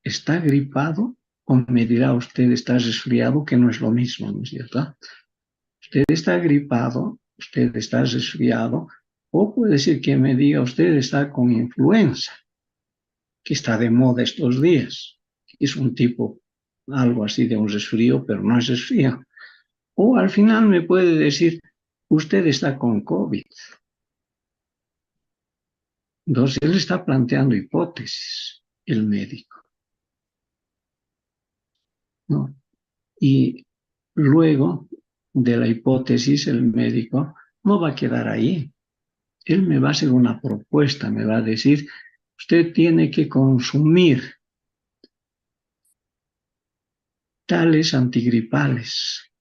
está gripado? O me dirá, usted está resfriado, que no es lo mismo, ¿no es cierto? Usted está gripado, usted está resfriado, o puede ser que me diga, usted está con influenza, que está de moda estos días. Es un tipo, algo así de un resfrío, pero no es resfrío. O al final me puede decir, usted está con COVID. Entonces, él está planteando hipótesis, el médico, ¿no? Y luego de la hipótesis, el médico no va a quedar ahí. Él me va a hacer una propuesta, me va a decir, usted tiene que consumir tales antigripales,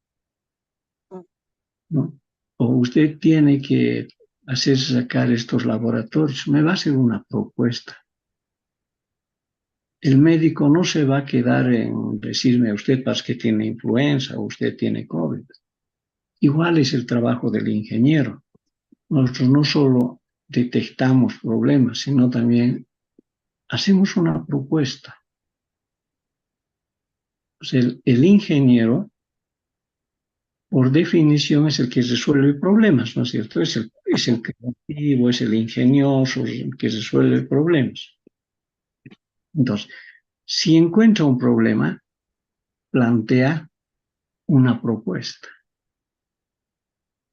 ¿no? O usted tiene que hacer sacar estos laboratorios. Me va a hacer una propuesta. El médico no se va a quedar en decirme, usted pasa que tiene influenza o usted tiene COVID. Igual es el trabajo del ingeniero. Nosotros no solo detectamos problemas, sino también hacemos una propuesta. O sea, el ingeniero, por definición, es el que resuelve problemas, ¿no es cierto? Es el creativo, es el ingenioso, el que resuelve problemas. Entonces, si encuentra un problema, plantea una propuesta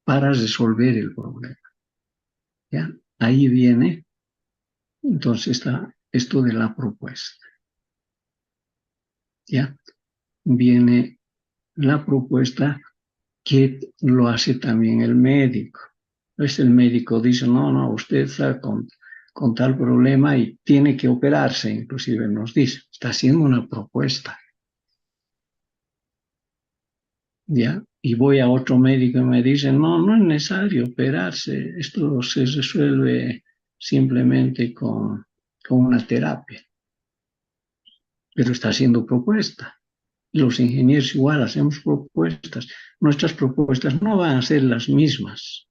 para resolver el problema. ¿Ya? Ahí viene, entonces, está esto de la propuesta. ¿Ya? Viene la propuesta que lo hace también el médico. Entonces el médico dice, no, usted está con tal problema y tiene que operarse, inclusive nos dice, está haciendo una propuesta. ¿Ya? Y voy a otro médico y me dice, no es necesario operarse, esto se resuelve simplemente con una terapia, pero está haciendo propuesta. Los ingenieros igual hacemos propuestas. Nuestras propuestas no van a ser las mismas,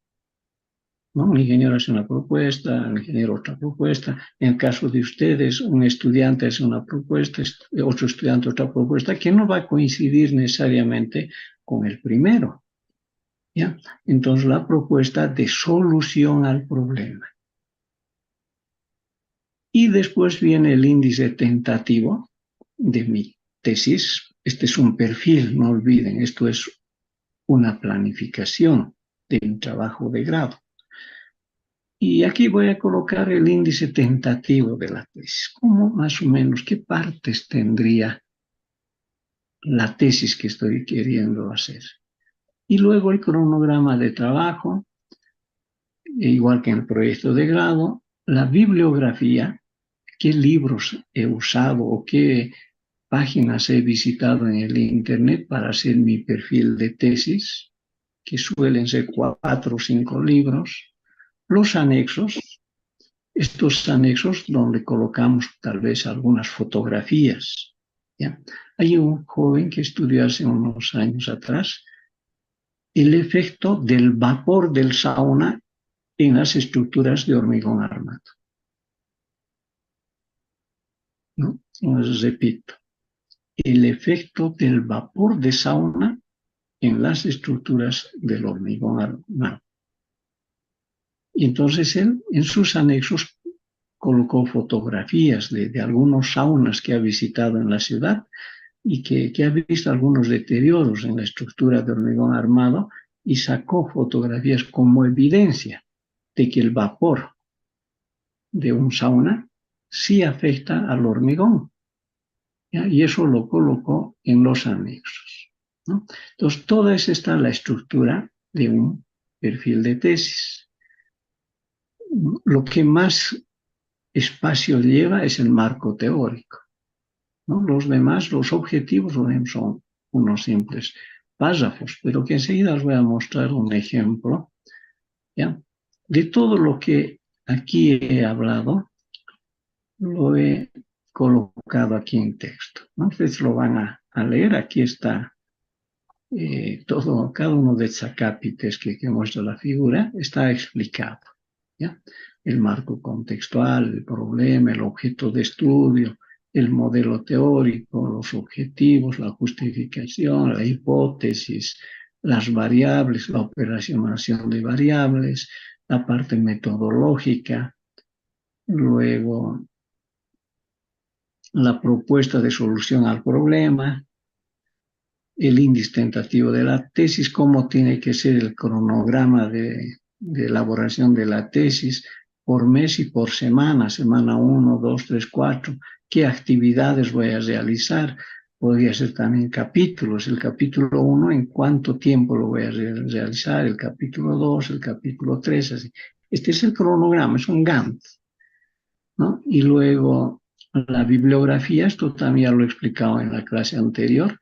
¿no? Un ingeniero hace una propuesta, un ingeniero otra propuesta. En el caso de ustedes, un estudiante hace una propuesta, otro estudiante otra propuesta, que no va a coincidir necesariamente con el primero, ¿ya? Entonces, la propuesta de solución al problema. Y después viene el índice tentativo de mi tesis. Este es un perfil, no olviden, esto es una planificación de un trabajo de grado. Y aquí voy a colocar el índice tentativo de la tesis. ¿Cómo más o menos, qué partes tendría la tesis que estoy queriendo hacer? Y luego el cronograma de trabajo, igual que en el proyecto de grado, la bibliografía, qué libros he usado o qué páginas he visitado en el Internet para hacer mi perfil de tesis, que suelen ser 4 o 5 libros, los anexos, estos anexos donde colocamos tal vez algunas fotografías ¿ya? Hay un joven que estudió hace unos años atrás el efecto del vapor del sauna en las estructuras de hormigón armado, ¿no? Repito, el efecto del vapor de sauna en las estructuras del hormigón armado. Y entonces él en sus anexos colocó fotografías de algunos saunas que ha visitado en la ciudad y que ha visto algunos deterioros en la estructura de hormigón armado y sacó fotografías como evidencia de que el vapor de un sauna sí afecta al hormigón, ¿ya? Y eso lo colocó en los anexos, ¿no? Entonces, toda esa está la estructura de un perfil de tesis. Lo que más espacio lleva es el marco teórico, ¿no? Los demás, los objetivos, son unos simples párrafos, pero que enseguida os voy a mostrar un ejemplo, ¿ya? De todo lo que aquí he hablado, lo he colocado aquí en texto, ¿no? Ustedes lo van a leer, aquí está cada uno de estos acápites que muestra la figura, está explicado, ¿ya? El marco contextual, el problema, el objeto de estudio, el modelo teórico, los objetivos, la justificación, la hipótesis, las variables, la operacionalización de variables, la parte metodológica, luego la propuesta de solución al problema, el índice tentativo de la tesis, cómo tiene que ser el cronograma de elaboración de la tesis por mes y por semana, semana 1, 2, 3, 4, qué actividades voy a realizar. Podría ser también capítulos, el capítulo 1, en cuánto tiempo lo voy a realizar, el capítulo 2, el capítulo 3, así. Este es el cronograma, es un Gantt, ¿no? Y luego la bibliografía, esto también lo he explicado en la clase anterior,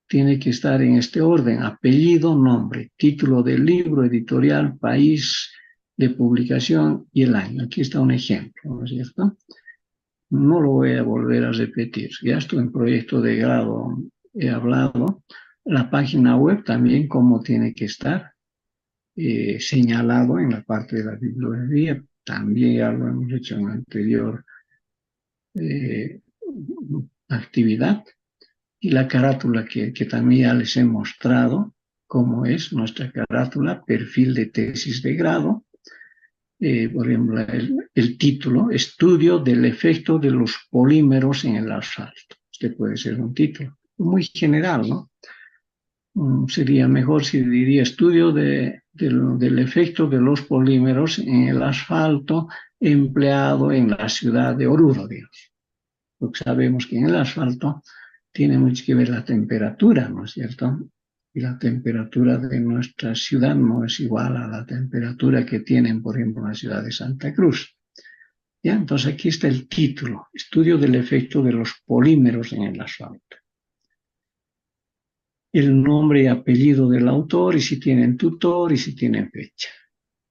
tiene que estar en este orden: apellido, nombre, título del libro, editorial, país de publicación y el año. Aquí está un ejemplo, ¿no es cierto? No lo voy a volver a repetir. Ya esto en proyecto de grado he hablado. La página web también, cómo tiene que estar señalado en la parte de la bibliografía. También ya lo hemos hecho en la anterior actividad. Y la carátula que también ya les he mostrado, cómo es nuestra carátula, perfil de tesis de grado. Por ejemplo, el título, estudio del efecto de los polímeros en el asfalto. Este puede ser un título muy general, ¿no? Sería mejor si diría estudio del efecto de los polímeros en el asfalto empleado en la ciudad de Oruro, digamos. Porque sabemos que en el asfalto tiene mucho que ver la temperatura, ¿no es cierto? Y la temperatura de nuestra ciudad no es igual a la temperatura que tienen, por ejemplo, en la ciudad de Santa Cruz. ¿Ya? Entonces aquí está el título, estudio del efecto de los polímeros en el asfalto. El nombre y apellido del autor, y si tienen tutor, y si tienen fecha.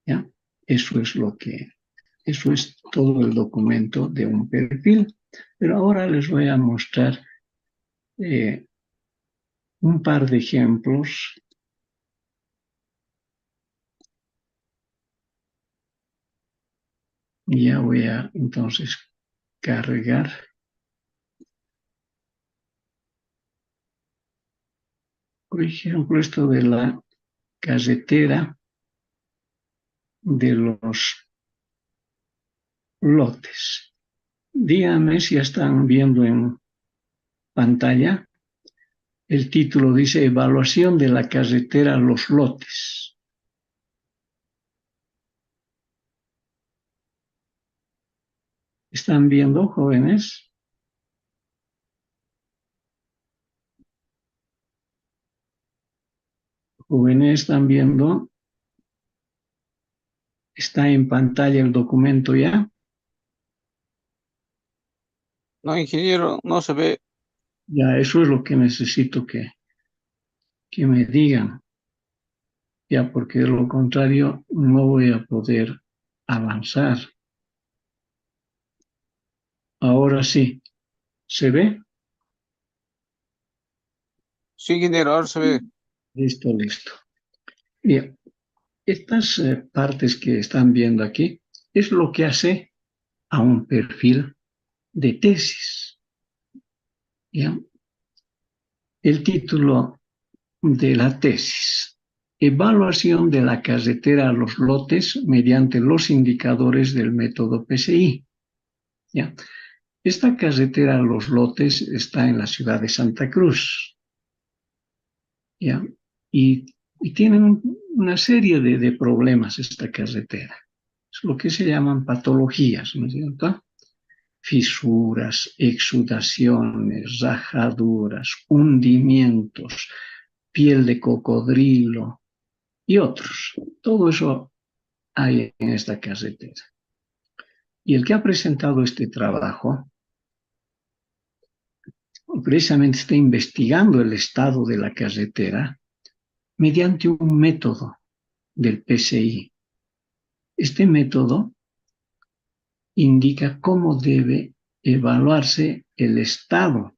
¿Ya? Eso es todo el documento de un perfil. Pero ahora les voy a mostrar un par de ejemplos. Ya voy a entonces cargar. Por ejemplo, esto de la carretera de los lotes. Díganme si están viendo en pantalla. El título dice Evaluación de la carretera Los Lotes. ¿Están viendo, jóvenes? Jóvenes, ¿están viendo? ¿Está en pantalla el documento ya? No, ingeniero, no se ve. Ya, eso es lo que necesito que me digan. Ya, porque de lo contrario no voy a poder avanzar. Ahora sí, ¿se ve? Sí, ingeniero, ahora se ve. Listo, listo. Bien, estas partes que están viendo aquí es lo que hace a un perfil de tesis. ¿Ya? El título de la tesis: Evaluación de la carretera a los lotes mediante los indicadores del método PSI. ¿Ya? Esta carretera a los lotes está en la ciudad de Santa Cruz. ¿Ya? Y tienen una serie de problemas esta carretera. Es lo que se llaman patologías, ¿no es cierto? Fisuras, exudaciones, rajaduras, hundimientos, piel de cocodrilo y otros. Todo eso hay en esta carretera. Y el que ha presentado este trabajo precisamente está investigando el estado de la carretera mediante un método del PSI. Este método indica cómo debe evaluarse el estado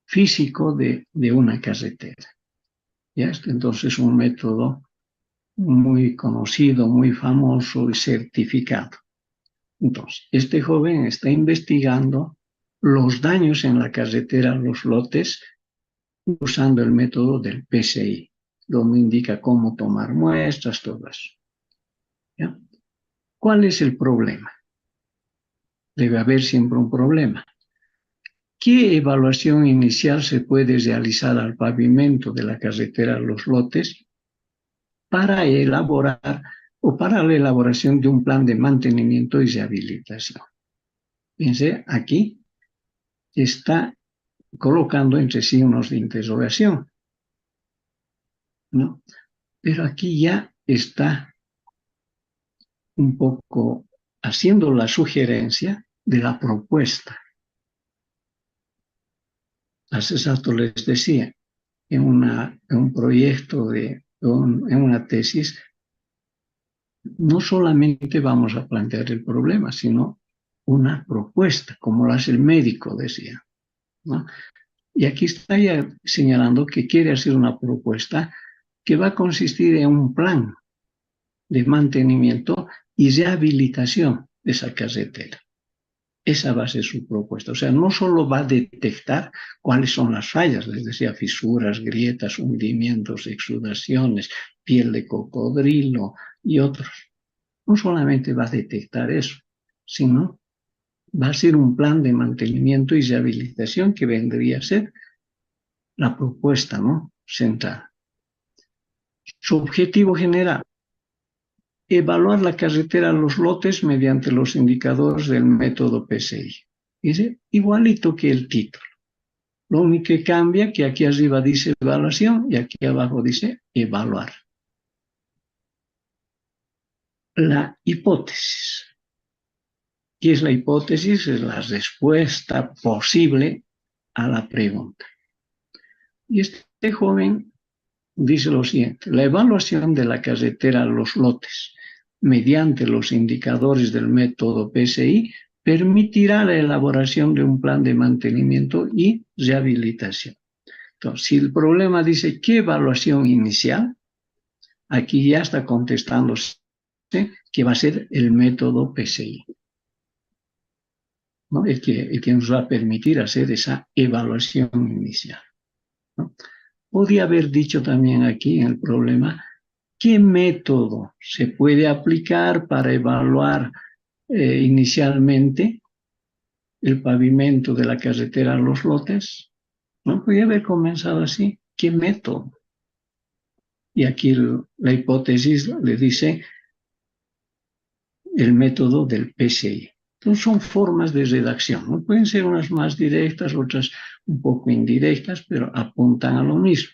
físico de una carretera. ¿Ya? Entonces es un método muy conocido, muy famoso y certificado. Entonces, este joven está investigando los daños en la carretera, los lotes, usando el método del PSI, donde indica cómo tomar muestras, todo eso. ¿Ya? ¿Cuál es el problema? Debe haber siempre un problema. ¿Qué evaluación inicial se puede realizar al pavimento de la carretera Los Lotes para elaborar o para la elaboración de un plan de mantenimiento y rehabilitación? Fíjense, aquí está colocando entre signos de interrogación, ¿no? Pero aquí ya está un poco haciendo la sugerencia de la propuesta. Hace rato les decía, en un proyecto, en una tesis, no solamente vamos a plantear el problema, sino una propuesta, como lo hace el médico, decía, ¿no? Y aquí está ya señalando que quiere hacer una propuesta que va a consistir en un plan de mantenimiento y rehabilitación de esa carretera. Esa va a ser su propuesta. O sea, no solo va a detectar cuáles son las fallas, les decía, fisuras, grietas, hundimientos, exudaciones, piel de cocodrilo y otros. No solamente va a detectar eso, sino va a ser un plan de mantenimiento y rehabilitación que vendría a ser la propuesta, ¿no?, central. Su objetivo general: evaluar la carretera a los lotes mediante los indicadores del método PSI. Dice, igualito que el título. Lo único que cambia que aquí arriba dice evaluación y aquí abajo dice evaluar. La hipótesis. ¿Qué es la hipótesis? Es la respuesta posible a la pregunta. Y este joven dice lo siguiente: la evaluación de la carretera a los lotes mediante los indicadores del método PSI permitirá la elaboración de un plan de mantenimiento y rehabilitación. Entonces, si el problema dice ¿qué evaluación inicial?, aquí ya está contestándose que va a ser el método PSI, ¿no? el que nos va a permitir hacer esa evaluación inicial, ¿no? Podría haber dicho también aquí en el problema ¿qué método se puede aplicar para evaluar inicialmente el pavimento de la carretera a los lotes? ¿No? Podría haber comenzado así. ¿Qué método? Y aquí la hipótesis le dice el método del PSI. Entonces son formas de redacción, ¿no? Pueden ser unas más directas, otras un poco indirectas, pero apuntan a lo mismo,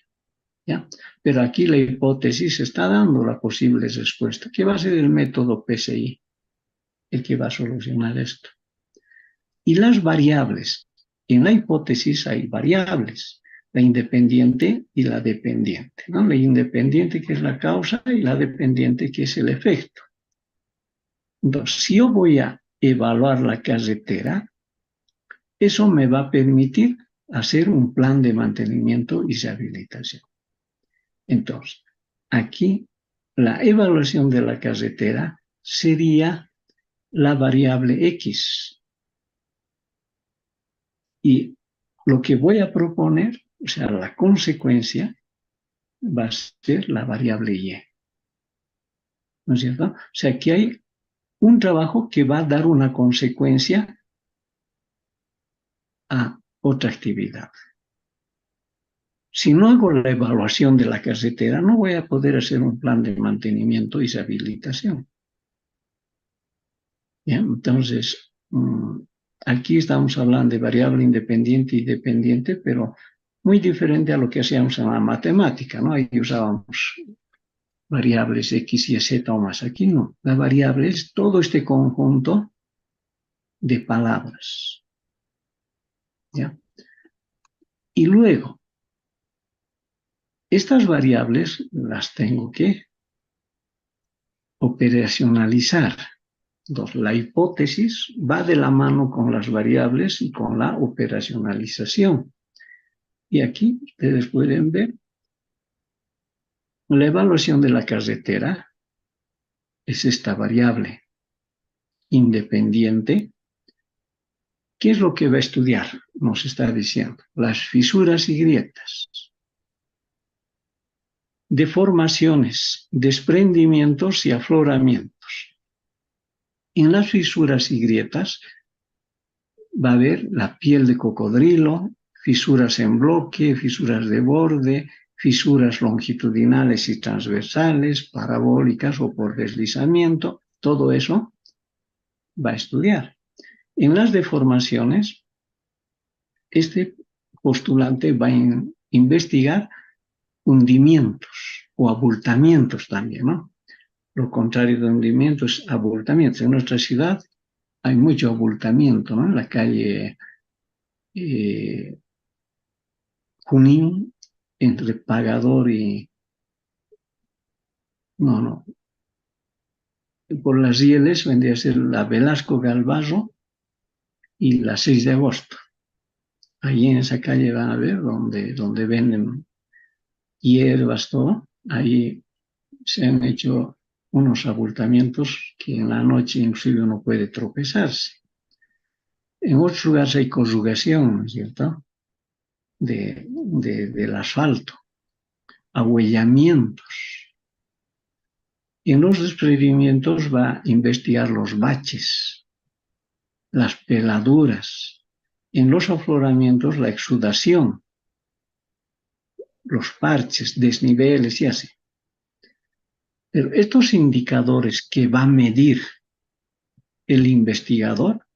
¿ya? Pero aquí la hipótesis está dando la posible respuesta, que va a ser el método PSI el que va a solucionar esto. Y las variables. En la hipótesis hay variables, la independiente y la dependiente, ¿no? La independiente, que es la causa, y la dependiente, que es el efecto. Entonces, si yo voy a evaluar la carretera, eso me va a permitir hacer un plan de mantenimiento y rehabilitación. Entonces, aquí la evaluación de la carretera sería la variable X. Y lo que voy a proponer, o sea, la consecuencia, va a ser la variable Y. ¿No es cierto? O sea, que hay un trabajo que va a dar una consecuencia a otra actividad. Si no hago la evaluación de la carretera, no voy a poder hacer un plan de mantenimiento y rehabilitación. ¿Ya? Entonces, aquí estamos hablando de variable independiente y dependiente, pero muy diferente a lo que hacíamos en la matemática, ¿no? Ahí usábamos variables X y Z o más. Aquí no. La variable es todo este conjunto de palabras. ¿Ya? Y luego, estas variables las tengo que operacionalizar. Entonces, la hipótesis va de la mano con las variables y con la operacionalización. Y aquí ustedes pueden ver la evaluación de la carretera es esta variable independiente. ¿Qué es lo que va a estudiar? Nos está diciendo las fisuras y grietas, deformaciones, desprendimientos y afloramientos. En las fisuras y grietas va a haber la piel de cocodrilo, fisuras en bloque, fisuras de borde, fisuras longitudinales y transversales, parabólicas o por deslizamiento. Todo eso va a estudiar. En las deformaciones, este postulante va a investigar hundimientos o abultamientos también, ¿no? Lo contrario de hundimiento es abultamiento. En nuestra ciudad hay mucho abultamiento, ¿no? En la calle Junín, entre Pagador y... No, por las rieles vendría a ser la Velasco Galvarro y la 6 de agosto. Allí en esa calle van a ver donde venden hierbas, todo. Ahí se han hecho unos abultamientos que en la noche inclusive uno puede tropezarse. En otros lugares hay corrugación, ¿no es cierto?, del asfalto, ahuellamientos. En los desprendimientos va a investigar los baches, las peladuras. En los afloramientos, la exudación, los parches, desniveles y así. Pero estos indicadores que va a medir el investigador,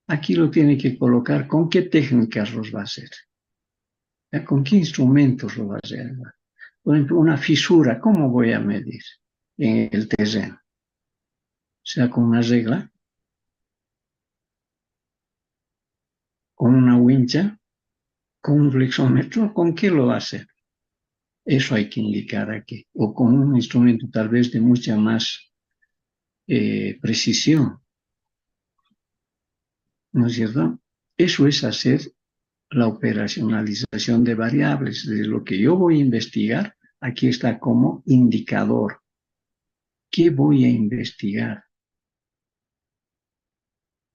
aquí lo tiene que colocar con qué técnicas los va a hacer, con qué instrumentos lo va a hacer. Por ejemplo, una fisura, ¿cómo voy a medir en el terreno? Sea con una regla, con una wincha, con un flexómetro, ¿con qué lo va a hacer? Eso hay que indicar aquí, o con un instrumento tal vez de mucha más precisión, ¿no es cierto? Eso es hacer la operacionalización de variables. De lo que yo voy a investigar, aquí está como indicador. ¿Qué voy a investigar?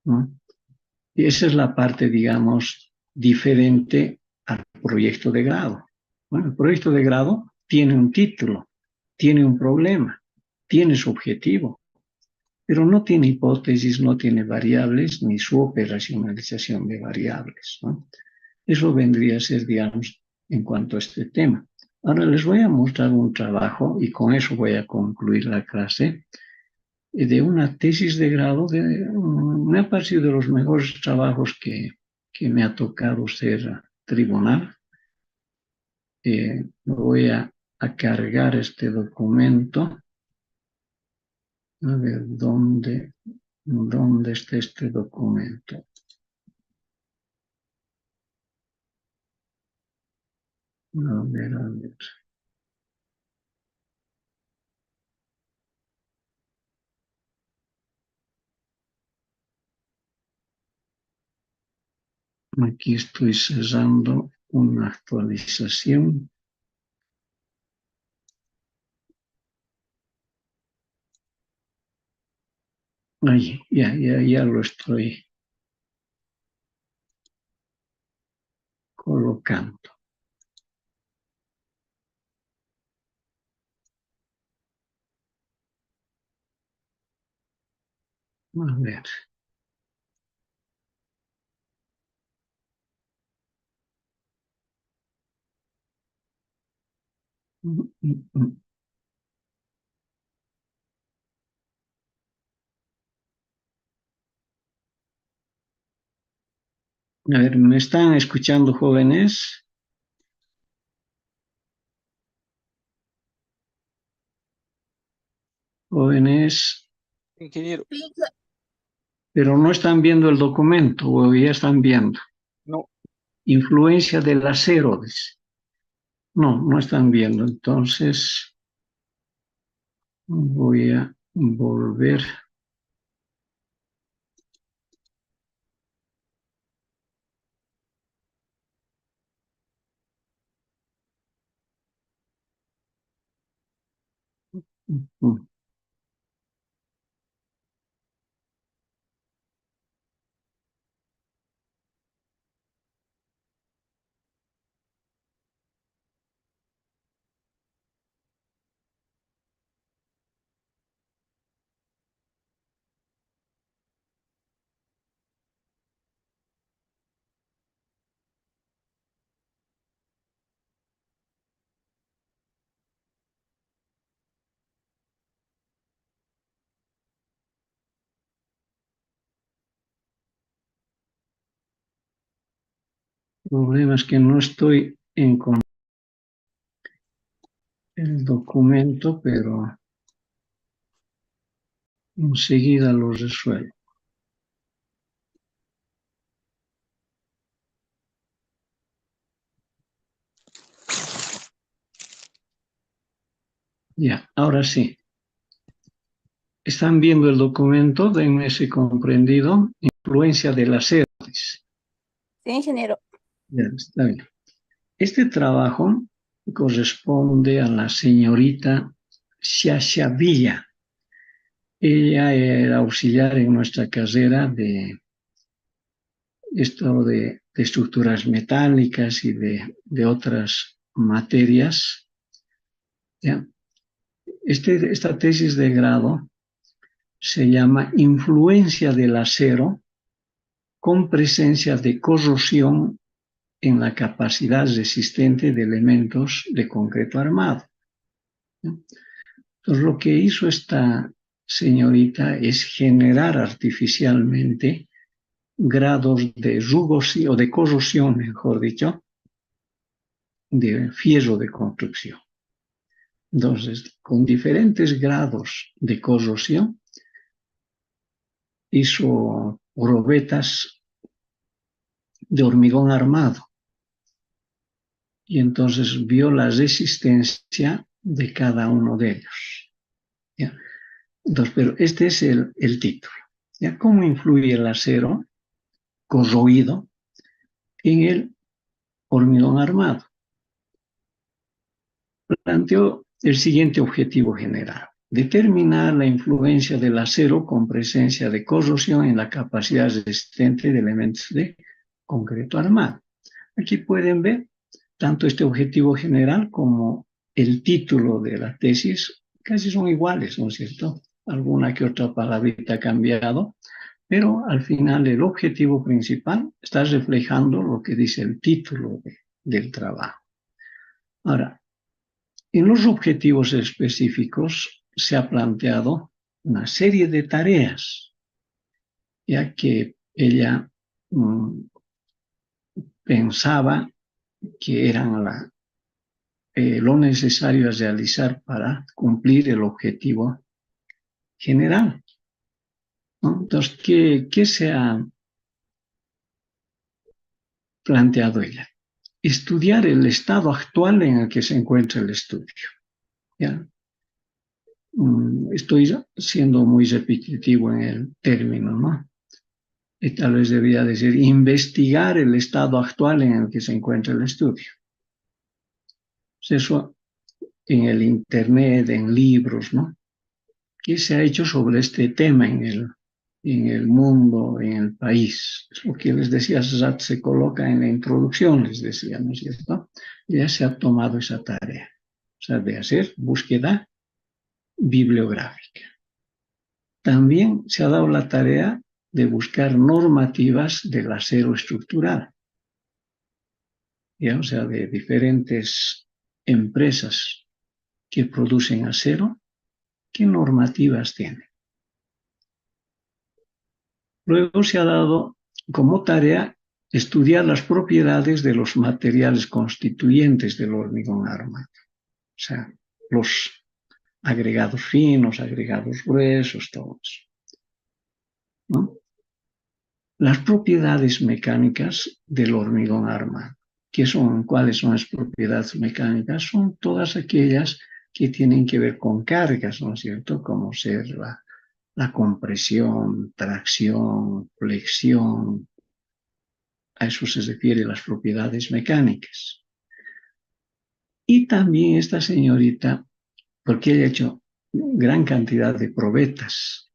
¿No? Y esa es la parte, digamos, diferente al proyecto de grado. Bueno, el proyecto de grado tiene un título, tiene un problema, tiene su objetivo, pero no tiene hipótesis, no tiene variables, ni su operacionalización de variables, ¿no? Eso vendría a ser, digamos, en cuanto a este tema. Ahora les voy a mostrar un trabajo, y con eso voy a concluir la clase, de una tesis de grado. Me ha parecido de los mejores trabajos que me ha tocado ser tribunal. Voy a cargar este documento. A ver, ¿dónde está este documento? A ver. Aquí estoy cerrando una actualización. Ahí, ya lo estoy colocando. A ver. A ver, ¿me están escuchando, jóvenes? Jóvenes, Ingeniero, pero no están viendo el documento, o ya están viendo. no, Influencia del acero, dice. No están viendo. Entonces, voy a volver. El problema es que no estoy encontrando el documento, pero enseguida lo resuelvo. Ya, ahora sí. ¿Están viendo el documento? Denme ese comprendido. Influencia del acero. Sí, ingeniero. Ya, está bien. Este trabajo corresponde a la señorita Villa. Ella era auxiliar en nuestra carrera de esto de estructuras metálicas y de otras materias. ¿Ya? Esta tesis de grado se llama Influencia del acero con presencia de corrosión en la capacidad resistente de elementos de concreto armado. Entonces, lo que hizo esta señorita es generar artificialmente grados de rugosidad o de corrosión, mejor dicho, de fierro de construcción. Entonces, con diferentes grados de corrosión, hizo probetas de hormigón armado y entonces vio la resistencia de cada uno de ellos. ¿Ya? Entonces, pero este es el título. ¿Ya? ¿Cómo influye el acero corroído en el hormigón armado? Planteó el siguiente objetivo general: determinar la influencia del acero con presencia de corrosión en la capacidad resistente de elementos de concreto armado. Aquí pueden ver tanto este objetivo general como el título de la tesis, casi son iguales, ¿no es cierto? Alguna que otra palabrita ha cambiado, pero al final el objetivo principal está reflejando lo que dice el título del trabajo. Ahora, en los objetivos específicos se ha planteado una serie de tareas, ya que ella pensaba que eran lo necesario a realizar para cumplir el objetivo general, ¿no? Entonces, ¿qué se ha planteado ella? Estudiar el estado actual en el que se encuentra el estudio. ¿Ya? Estoy siendo muy repetitivo en el término, ¿no? tal vez debía decir, investigar el estado actual en el que se encuentra el estudio. Pues eso en el Internet, en libros, ¿no? ¿Qué se ha hecho sobre este tema en el mundo, en el país? Es lo que les decía, Zat se coloca en la introducción, les decía, ¿no es cierto? Ya se ha tomado esa tarea, o sea, de hacer búsqueda bibliográfica. También se ha dado la tarea de buscar normativas del acero estructural, ¿ya? O sea, de diferentes empresas que producen acero, ¿qué normativas tienen? Luego se ha dado como tarea estudiar las propiedades de los materiales constituyentes del hormigón armado, o sea, los agregados finos, agregados gruesos, todo eso, ¿no? Las propiedades mecánicas del hormigón armado. ¿Cuáles son las propiedades mecánicas? Son todas aquellas que tienen que ver con cargas, ¿no es cierto? Como ser la compresión, tracción, flexión. A eso se refiere las propiedades mecánicas. Y también esta señorita, porque ella ha hecho gran cantidad de probetas,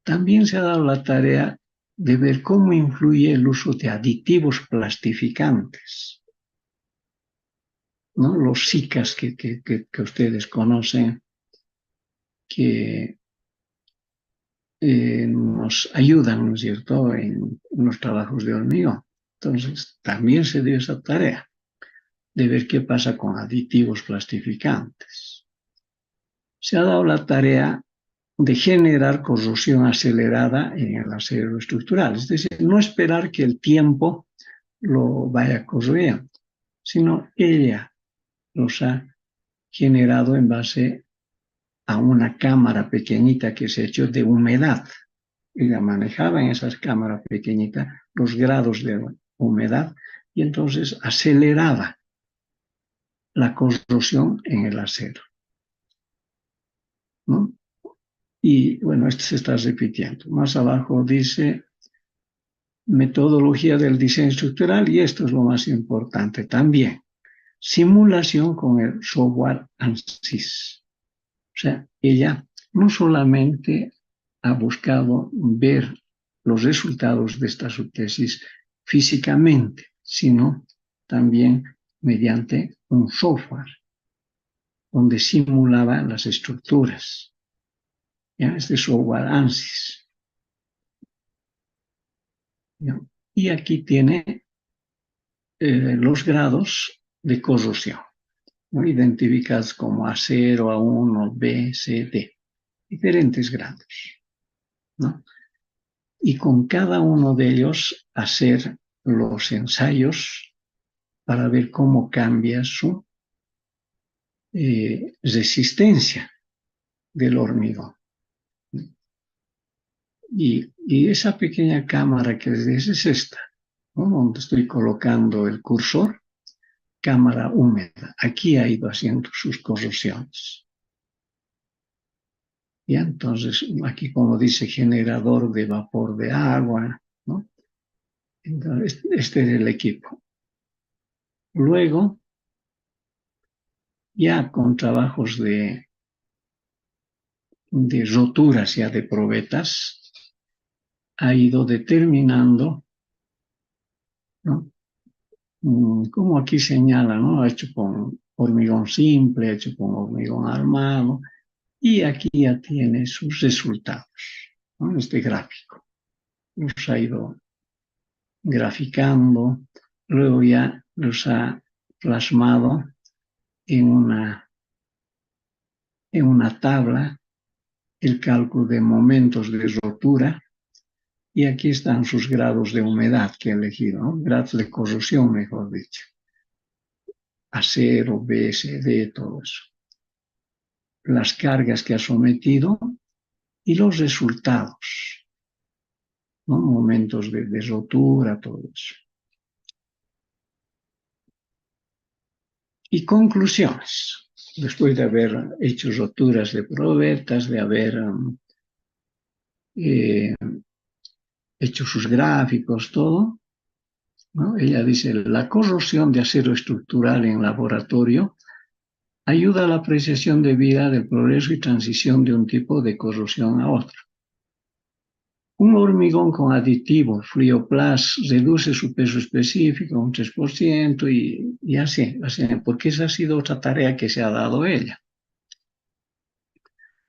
también se ha dado la tarea de ver cómo influye el uso de aditivos plastificantes, ¿no? Los SICAs que ustedes conocen, que nos ayudan, ¿no es cierto?, en los trabajos de hormigón. Entonces, también se dio esa tarea de ver qué pasa con aditivos plastificantes. Se ha dado la tarea de generar corrosión acelerada en el acero estructural, es decir, no esperar que el tiempo lo vaya corroyendo, sino ella los ha generado en base a una cámara pequeñita que se ha hecho de humedad. Ella manejaba en esas cámaras pequeñitas los grados de humedad y entonces aceleraba la corrosión en el acero, ¿no? Y bueno, esto se está repitiendo. Más abajo dice metodología del diseño estructural y esto es lo más importante también. Simulación con el software ANSYS. O sea, ella no solamente ha buscado ver los resultados de esta subtesis físicamente, sino también mediante un software donde simulaba las estructuras. ¿Ya? Este software ANSYS. ¿Ya? Y aquí tiene los grados de corrosión, ¿no? Identificados como A0, A1, B, C, D. Diferentes grados, ¿no? Y con cada uno de ellos hacer los ensayos para ver cómo cambia su resistencia del hormigón. Y esa pequeña cámara que les dice es esta, ¿no? Donde estoy colocando el cursor, cámara húmeda. Aquí ha ido haciendo sus corrosiones. Y entonces, aquí como dice generador de vapor de agua, ¿no? Entonces, este es el equipo. Luego, ya con trabajos de roturas ya de probetas, ha ido determinando, ¿no? Como aquí señala, ¿no? Ha hecho con hormigón simple, ha hecho con hormigón armado, y aquí ya tiene sus resultados, ¿no? Este gráfico. Los ha ido graficando, luego ya los ha plasmado en una tabla el cálculo de momentos de rotura, y aquí están sus grados de humedad que he elegido, ¿no? Grados de corrosión, mejor dicho. Acero, B, C, D, todo eso. Las cargas que ha sometido y los resultados, ¿no? Momentos de rotura, todo eso. Y conclusiones. Después de haber hecho roturas de probetas, de haber hecho sus gráficos, todo, ¿no? Ella dice, la corrosión de acero estructural en laboratorio ayuda a la apreciación debida del progreso y transición de un tipo de corrosión a otro. Un hormigón con aditivo Frioplas reduce su peso específico un 3% y así, porque esa ha sido otra tarea que se ha dado ella.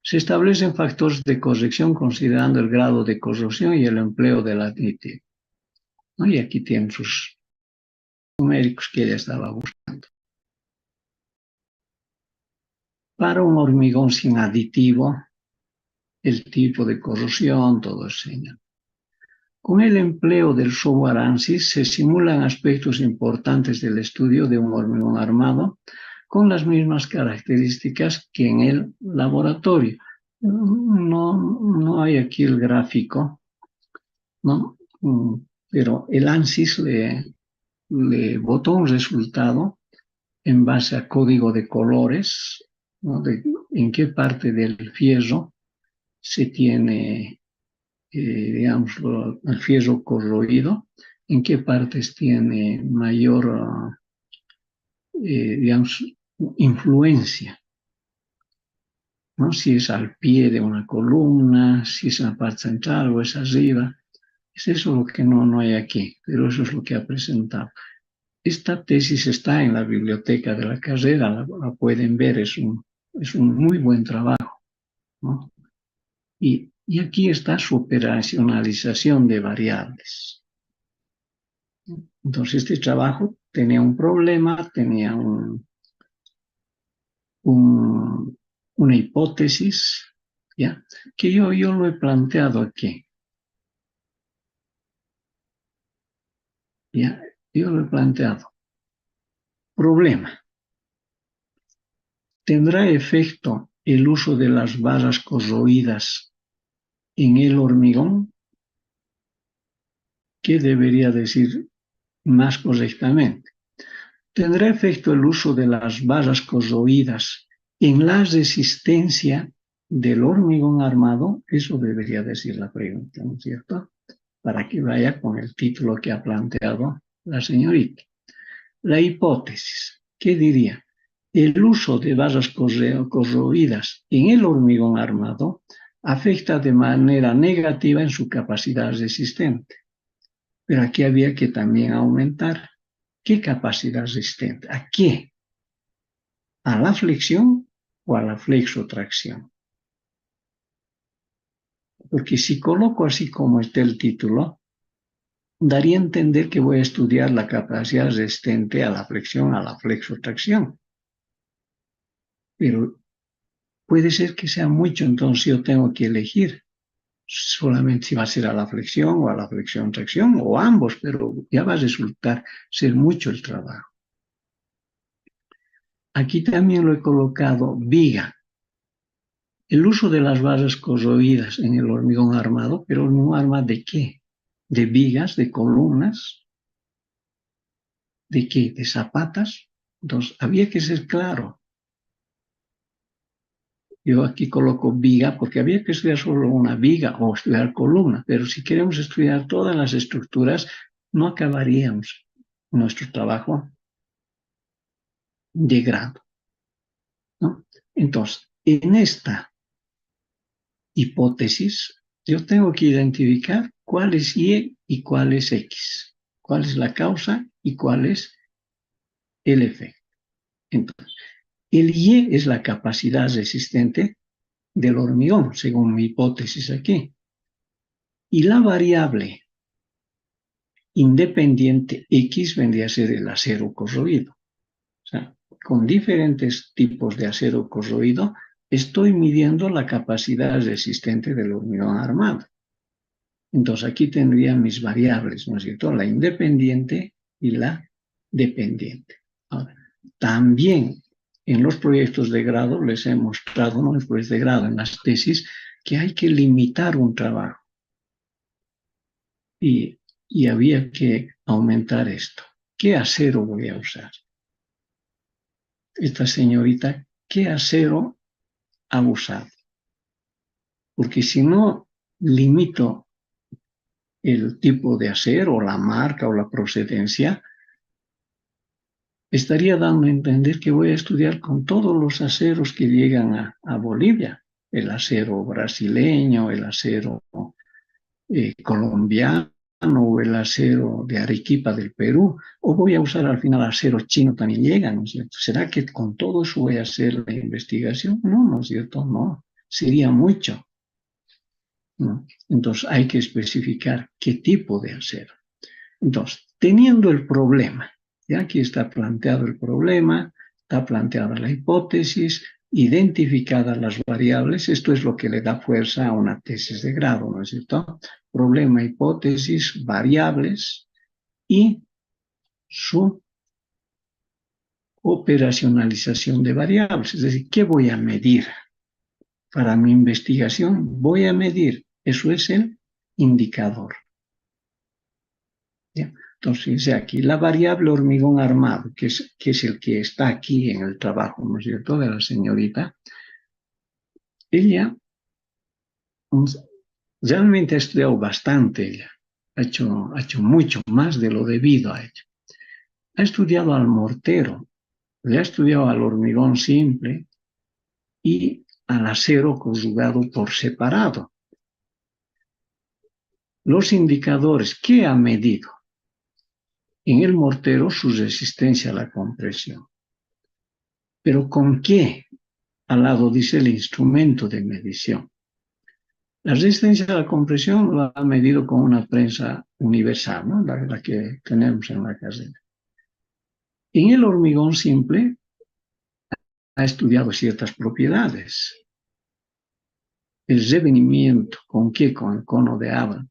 Se establecen factores de corrección considerando el grado de corrosión y el empleo del aditivo, ¿no? Y aquí tienen sus numéricos que ella estaba buscando. Para un hormigón sin aditivo, el tipo de corrosión, todo eso. Con el empleo del software ANSYS se simulan aspectos importantes del estudio de un hormigón armado con las mismas características que en el laboratorio. No hay aquí el gráfico, ¿no? Pero el ANSYS le botó un resultado en base a código de colores, ¿no? En qué parte del fierro se tiene, digamos, el fierro corroído, en qué partes tiene mayor, digamos, influencia, ¿no? Si es al pie de una columna, si es en la parte central o es arriba. Es eso lo que no hay aquí, pero eso es lo que ha presentado. Esta tesis está en la biblioteca de la carrera, la pueden ver, es un muy buen trabajo, ¿no? Y aquí está su operacionalización de variables. Entonces, este trabajo tenía un problema, tenía una hipótesis, ¿ya? Que yo lo he planteado aquí. ¿Ya? Yo lo he planteado. Problema. ¿Tendrá efecto el uso de las barras corroídas en el hormigón? ¿Qué debería decir más correctamente? ¿Tendrá efecto el uso de las barras corroídas en la resistencia del hormigón armado? Eso debería decir la pregunta, ¿no es cierto? Para que vaya con el título que ha planteado la señorita. La hipótesis, ¿qué diría? El uso de barras corroídas en el hormigón armado afecta de manera negativa en su capacidad resistente. Pero aquí había que también aumentar. ¿Qué capacidad resistente? ¿A qué? ¿A la flexión o a la flexotracción? Porque si coloco así como está el título, daría a entender que voy a estudiar la capacidad resistente a la flexión, a la flexotracción. Pero puede ser que sea mucho, entonces yo tengo que elegir solamente si va a ser a la flexión o a la flexión-tracción o ambos, pero ya va a resultar ser mucho el trabajo. Aquí también lo he colocado viga. El uso de las barras corroídas en el hormigón armado, pero ¿hormigón armado de qué? ¿De vigas, de columnas? ¿De qué? ¿De zapatas? Entonces, había que ser claro. Yo aquí coloco viga porque había que estudiar solo una viga o estudiar columna, pero si queremos estudiar todas las estructuras, no acabaríamos nuestro trabajo de grado, ¿no? Entonces, en esta hipótesis, yo tengo que identificar cuál es Y y cuál es X, cuál es la causa y cuál es el efecto. Entonces, el Y es la capacidad resistente del hormigón, según mi hipótesis aquí. Y la variable independiente X vendría a ser el acero corroído. O sea, con diferentes tipos de acero corroído, estoy midiendo la capacidad resistente del hormigón armado. Entonces aquí tendría mis variables, ¿no es cierto? La independiente y la dependiente. Ahora, también en los proyectos de grado les he mostrado, no en los proyectos de grado, en las tesis, que hay que limitar un trabajo. Y había que aumentar esto. ¿Qué acero voy a usar? Esta señorita, ¿qué acero ha usado? Porque si no limito el tipo de acero, la marca o la procedencia, estaría dando a entender que voy a estudiar con todos los aceros que llegan a Bolivia, el acero brasileño, el acero colombiano o el acero de Arequipa del Perú, o voy a usar al final acero chino también llega, ¿no es cierto? ¿Será que con todo eso voy a hacer la investigación? No, ¿no es cierto? No, sería mucho, ¿no? Entonces hay que especificar qué tipo de acero. Entonces, teniendo el problema, ya aquí está planteado el problema, está planteada la hipótesis, identificadas las variables, esto es lo que le da fuerza a una tesis de grado, ¿no es cierto? Problema, hipótesis, variables y su operacionalización de variables, es decir, ¿qué voy a medir? Para mi investigación voy a medir, eso es el indicador. ¿Ya? Entonces, dice aquí, la variable hormigón armado, que es el que está aquí en el trabajo, ¿no es cierto?, de la señorita, ella realmente ha estudiado bastante, ella ha hecho mucho más de lo debido a ella. Ha estudiado al mortero, le ha estudiado al hormigón simple y al acero conjugado por separado. Los indicadores, ¿qué ha medido? En el mortero su resistencia a la compresión. ¿Pero con qué? Al lado dice el instrumento de medición. La resistencia a la compresión lo ha medido con una prensa universal, ¿no? La que tenemos en la carrera. En el hormigón simple ha estudiado ciertas propiedades. El revenimiento, ¿con qué? Con el cono de Abel.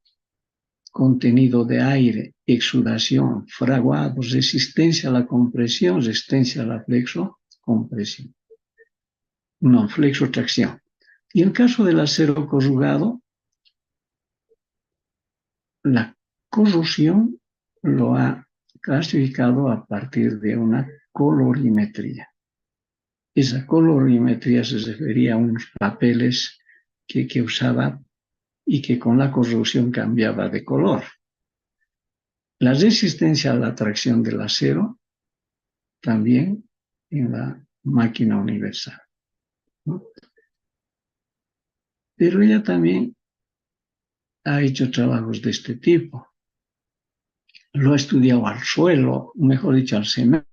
Contenido de aire, exudación, fraguado, resistencia a la compresión, resistencia a la flexo-compresión. No, flexo-tracción. Y en el caso del acero corrugado, la corrosión lo ha clasificado a partir de una colorimetría. Esa colorimetría se refería a unos papeles que usaba y que con la corrosión cambiaba de color. La resistencia a la tracción del acero también en la máquina universal, ¿no? Pero ella también ha hecho trabajos de este tipo. Lo ha estudiado al suelo, mejor dicho, al cemento,